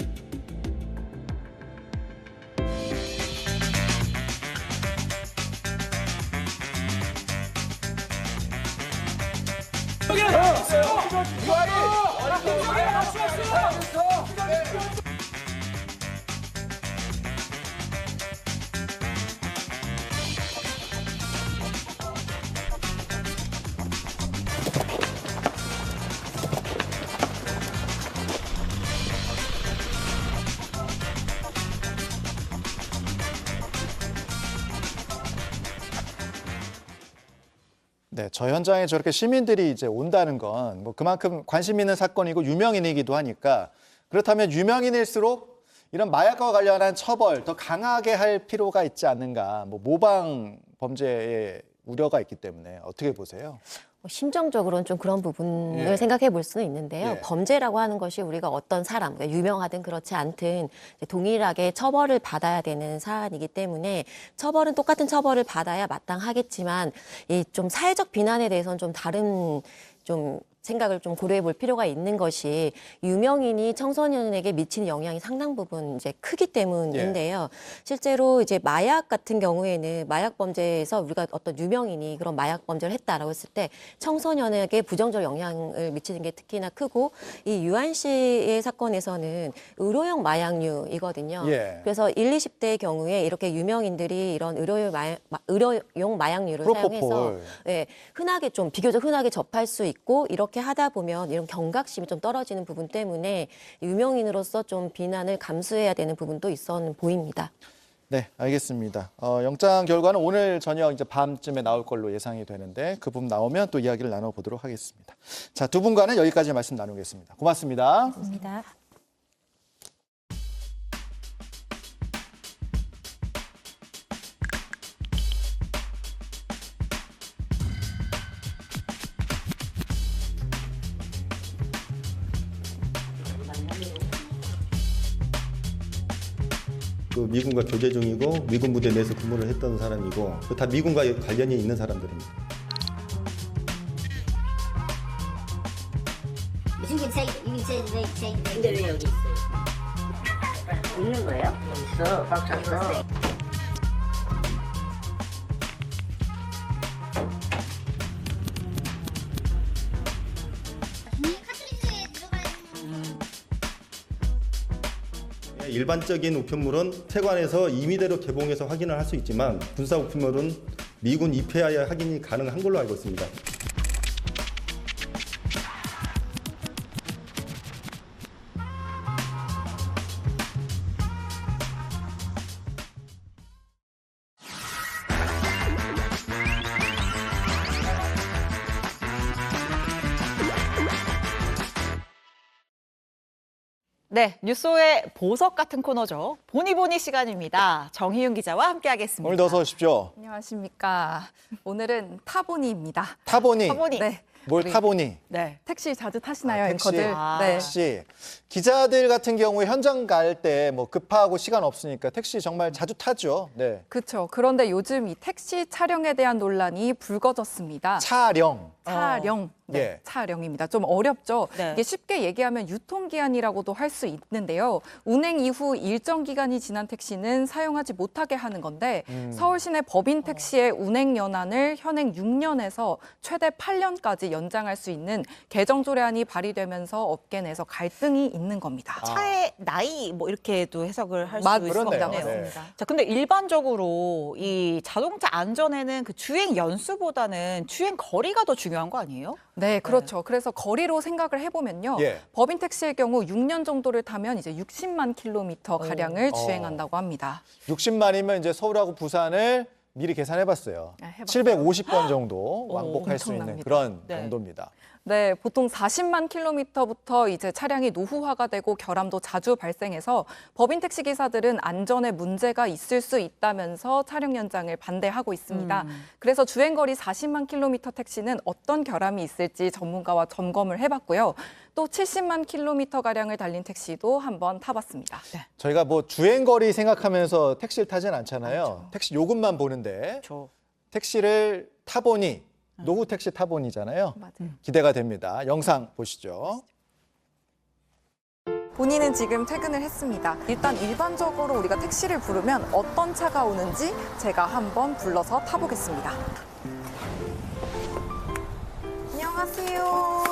네, 저 현장에 저렇게 시민들이 이제 온다는 건 뭐 그만큼 관심 있는 사건이고 유명인이기도 하니까 그렇다면 유명인일수록 이런 마약과 관련한 처벌 더 강하게 할 필요가 있지 않는가. 뭐 모방 범죄의 우려가 있기 때문에 어떻게 보세요? 심정적으로는 좀 그런 부분을 예. 생각해 볼 수는 있는데요. 예. 범죄라고 하는 것이 우리가 어떤 사람, 그러니까 유명하든 그렇지 않든 동일하게 처벌을 받아야 되는 사안이기 때문에 처벌은 똑같은 처벌을 받아야 마땅하겠지만 이 좀 사회적 비난에 대해서는 좀 다른 좀 생각을 좀 고려해 볼 필요가 있는 것이 유명인이 청소년에게 미치는 영향이 상당 부분 이제 크기 때문인데요. 실제로 이제 마약 같은 경우에는 마약 범죄에서 우리가 어떤 유명인이 그런 마약 범죄를 했다라고 했을 때 청소년에게 부정적 영향을 미치는 게 특히나 크고 이 유한 씨의 사건에서는 의료용 마약류이거든요. 예. 그래서 1, 20대의 경우에 이렇게 유명인들이 이런 의료용 마약류를 프로포폴. 사용해서 예, 흔하게 좀 비교적 흔하게 접할 수 있고 이렇게 하다 보면 이런 경각심이 좀 떨어지는 부분 때문에 유명인으로서 좀 비난을 감수해야 되는 부분도 있어 보입니다. 네, 알겠습니다. 영장 결과는 오늘 저녁 이제 밤쯤에 나올 걸로 예상이 되는데 그 부분 나오면 또 이야기를 나눠보도록 하겠습니다. 자, 두 분과는 여기까지 말씀 나누겠습니다. 고맙습니다. 고맙습니다. 그 미군과 교제 중이고 미군 부대 내에서 근무를 했던 사람이고 다 미군과 관련이 있는 사람들입니다. 근데 왜 여기 있어요? 있는 거예요? 있어, 박혔어. 일반적인 우편물은 세관에서 임의대로 개봉해서 확인을 할 수 있지만 군사 우편물은 미군 입회하여 확인이 가능한 걸로 알고 있습니다. 네, 뉴스의 보석 같은 코너죠. 보니보니 시간입니다. 정희윤 기자와 함께하겠습니다. 오늘도 어서 오십시오. 안녕하십니까. 오늘은 타보니입니다. 타보니? 네. 뭘 타보니? 네. 택시 자주 타시나요, 택시. 앵커들? 네. 택시. 기자들 같은 경우에 현장 갈 때 뭐 급하고 시간 없으니까 택시 정말 자주 타죠. 네. 그렇죠. 그런데 요즘 이 택시 촬영에 대한 논란이 불거졌습니다. 촬영. 촬영. 네, 예. 촬영입니다. 좀 어렵죠. 네. 이게 쉽게 얘기하면 유통기한이라고도 할 수 있는데요. 운행 이후 일정 기간이 지난 택시는 사용하지 못하게 하는 건데 서울시내 법인 택시의 운행 연한을 현행 6년에서 최대 8년까지 연장할 수 있는 개정 조례안이 발의되면서 업계 내에서 갈등이 있는 겁니다. 차의 나이 뭐 이렇게도 해석을 할 수 맞습니다. 있을 것 같네요. 네. 자, 근데 일반적으로 이 자동차 안전에는 그 주행 연수보다는 주행 거리가 더 중요한 거 아니에요? 네, 그렇죠. 그래서 거리로 생각을 해보면요. 예. 법인 택시의 경우 6년 정도를 타면 이제 60만 킬로미터 가량을 주행한다고 합니다. 60만이면 이제 서울하고 부산을 미리 계산해봤어요. 네, 해봤어요. 750번 정도 왕복할 수 있는 엄청납니다. 그런 네. 정도입니다. 네, 보통 40만 킬로미터부터 이제 차량이 노후화가 되고 결함도 자주 발생해서 법인 택시 기사들은 안전에 문제가 있을 수 있다면서 차량 연장을 반대하고 있습니다. 그래서 주행거리 40만 킬로미터 택시는 어떤 결함이 있을지 전문가와 점검을 해봤고요. 또 70만 킬로미터 가량을 달린 택시도 한번 타봤습니다. 네. 저희가 뭐 주행거리 생각하면서 택시를 타진 않잖아요. 택시 요금만 보는데 택시를 타보니 노후 택시 타보니잖아요. 기대가 됩니다. 영상 보시죠. 본인은 지금 퇴근을 했습니다. 일단 일반적으로 우리가 택시를 부르면 어떤 차가 오는지 제가 한번 불러서 타보겠습니다. 안녕하세요.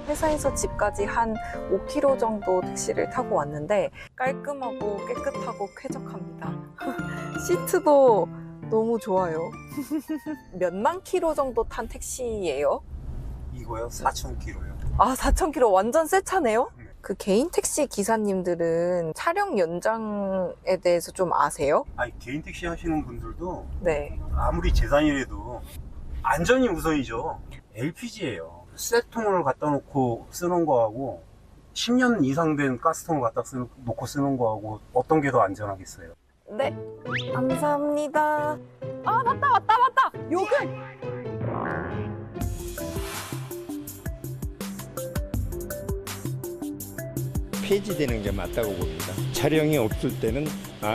회사에서 집까지 한 5km 정도 택시를 타고 왔는데 깔끔하고 깨끗하고 쾌적합니다. 시트도 너무 좋아요. 몇만 킬로 정도 탄 택시예요? 이거요? 4,000km요. 아, 4,000km 완전 새 차네요? 그 개인 택시 기사님들은 차량 연장에 대해서 좀 아세요? 아니, 개인 택시 하시는 분들도 네. 아무리 재산이라도 안전이 우선이죠. LPG예요. 쇠통을 갖다 놓고 쓰는 거하고 10년 이상 된 가스통을 갖다 놓고 쓰는 거하고 어떤 게 더 안전하겠어요? 네, 감사합니다. 아, 맞다. 요금! 폐지되는 게 맞다고 봅니다. 차량이 없을 때는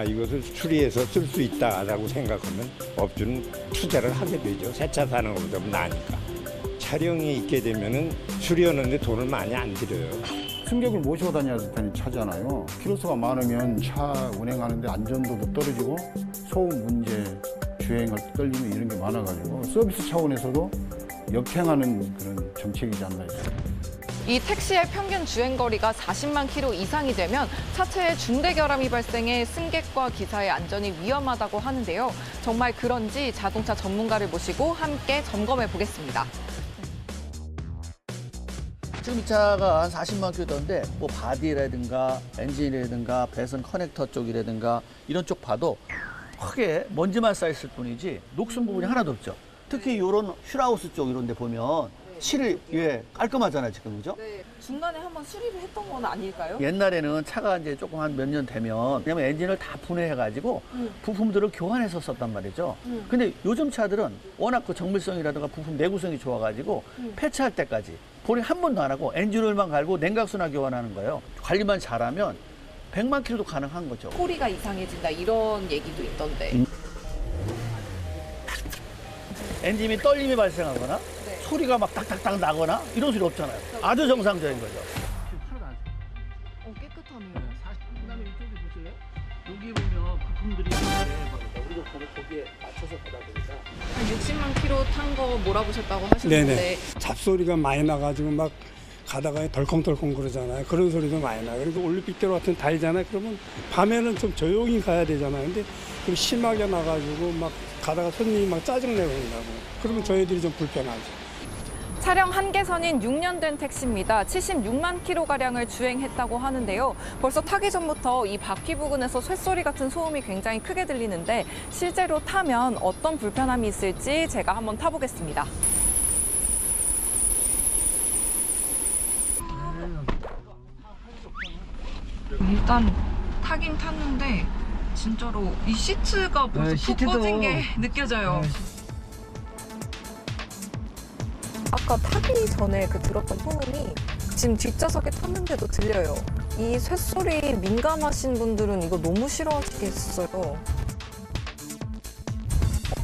이것을 수리해서 쓸 수 있다라고 생각하면 업주는 투자를 하게 되죠. 새 차 사는 것보다 나으니까. 차량이 있게 되면은 수리하는데 돈을 많이 안 들여요. 승객을 모시고 다녀야 되는 차잖아요. 키로수가 많으면 차 운행하는데 안전도도 떨어지고 소음 문제, 주행할 때 떨리는 이런 게 많아가지고 서비스 차원에서도 역행하는 그런 정책이지 않나 싶습니다. 이 택시의 평균 주행거리가 40만 킬로 이상이 되면 차체에 중대 결함이 발생해 승객과 기사의 안전이 위험하다고 하는데요. 정말 그런지 자동차 전문가를 모시고 함께 점검해 보겠습니다. 지금 이 차가 한 40만 킬로인데 뭐 바디라든가 엔진이라든가 배선 커넥터 쪽이라든가 이런 쪽 봐도 크게 먼지만 쌓였을 뿐이지 녹슨 부분이 하나도 없죠. 특히 이런 슈라우스 쪽 이런 데 보면 칠이 깔끔하잖아요, 지금, 그죠? 네, 중간에 한번 수리를 했던 건 아닐까요? 옛날에는 차가 이제 조금 한 몇 년 되면 왜냐면 엔진을 다 분해해가지고 부품들을 교환해서 썼단 말이죠. 근데 요즘 차들은 워낙 그 정밀성이라든가 부품 내구성이 좋아가지고 폐차할 때까지 보링 한 번도 안 하고 엔진오일만 갈고 냉각수나 교환하는 거예요. 관리만 잘하면 100만 킬로도 가능한 거죠. 소리가 이상해진다 이런 얘기도 있던데. 엔진이 떨림이 발생하거나 소리가 막 딱딱딱 나거나 이런 소리 없잖아요. 아주 정상적인 거죠. 깨끗하네요. 그다음에 이쪽에 보실래요? 여기 보면 부품들이 우리가 거기에 맞춰서 가다 보니까 한 60만 킬로 탄 거 몰아보셨다고 하셨는데 네네. 잡소리가 많이 나가지고 막 가다가 덜컹덜컹 그러잖아요. 그런 소리도 많이 나요. 그리고 올림픽대로 같은 달잖아요. 그러면 밤에는 좀 조용히 가야 되잖아요. 근데 좀 심하게 나가지고 막 가다가 손님이 막 짜증내고 온다고. 그러면 저희들이 좀 불편하죠. 차량 한계선인 6년 된 택시입니다. 76만 킬로가량을 주행했다고 하는데요. 벌써 타기 전부터 이 바퀴 부근에서 쇳소리 같은 소음이 굉장히 크게 들리는데 실제로 타면 어떤 불편함이 있을지 제가 한번 타보겠습니다. 일단 타긴 탔는데 진짜로 이 시트가 벌써 푹 꺼진 게 느껴져요. 아까 타기 전에 그 들었던 소음이 지금 뒷좌석에 탔는데도 들려요. 이 쇳소리 민감하신 분들은 이거 너무 싫어하시겠어요.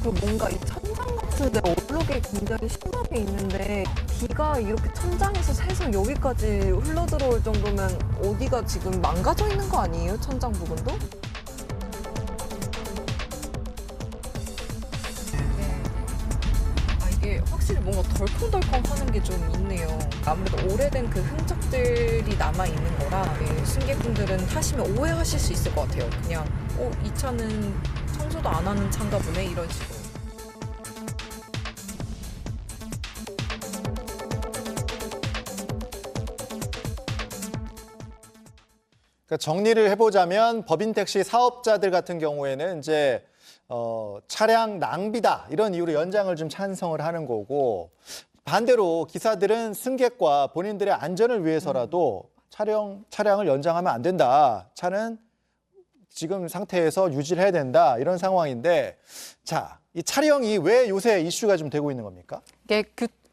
그리고 뭔가 이 천장 같은데 얼룩이 굉장히 심하게 있는데 비가 이렇게 천장에서 새서 여기까지 흘러들어올 정도면 어디가 지금 망가져 있는 거 아니에요? 천장 부분도? 이게 확실히 뭔가 덜컹덜컹 하는 게 좀 있네요. 아무래도 오래된 그 흔적들이 남아있는 거라 승객분들은 타시면 오해하실 수 있을 것 같아요. 그냥 이 차는 청소도 안 하는 차인가 보네 이런 식으로. 그러니까 정리를 해보자면 법인 택시 사업자들 같은 경우에는 이제 차량 낭비다 이런 이유로 연장을 좀 찬성을 하는 거고, 반대로 기사들은 승객과 본인들의 안전을 위해서라도 차량을 연장하면 안 된다. 차는 지금 상태에서 유지를 해야 된다. 이런 상황인데, 자, 이 차량이 왜 요새 이슈가 좀 되고 있는 겁니까? 이게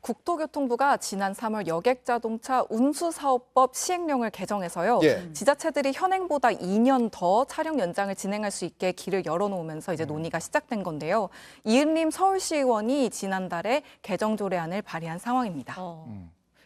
국토교통부가 지난 3월 여객자동차 운수사업법 시행령을 개정해서요. 지자체들이 현행보다 2년 더 차량 연장을 진행할 수 있게 길을 열어놓으면서 이제 논의가 시작된 건데요. 이은림 서울시의원이 지난달에 개정 조례안을 발의한 상황입니다.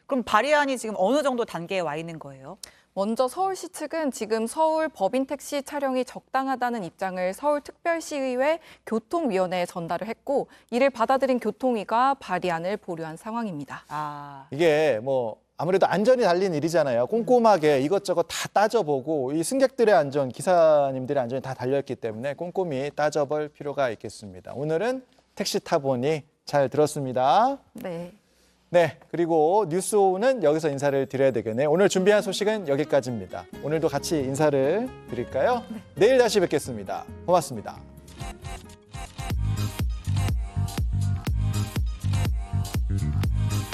그럼 발의안이 지금 어느 정도 단계에 와 있는 거예요? 먼저 서울시 측은 지금 서울 법인 택시 차량이 적당하다는 입장을 서울특별시의회 교통위원회에 전달을 했고, 이를 받아들인 교통위가 발의안을 보류한 상황입니다. 이게 뭐 아무래도 안전이 달린 일이잖아요. 꼼꼼하게 이것저것 다 따져보고, 이 승객들의 안전, 기사님들의 안전이 다 달려있기 때문에 꼼꼼히 따져볼 필요가 있겠습니다. 오늘은 택시 타보니 잘 들었습니다. 네, 그리고 뉴스오는 여기서 인사를 드려야 되겠네요. 오늘 준비한 소식은 여기까지입니다. 오늘도 같이 인사를 드릴까요? 내일 다시 뵙겠습니다. 고맙습니다.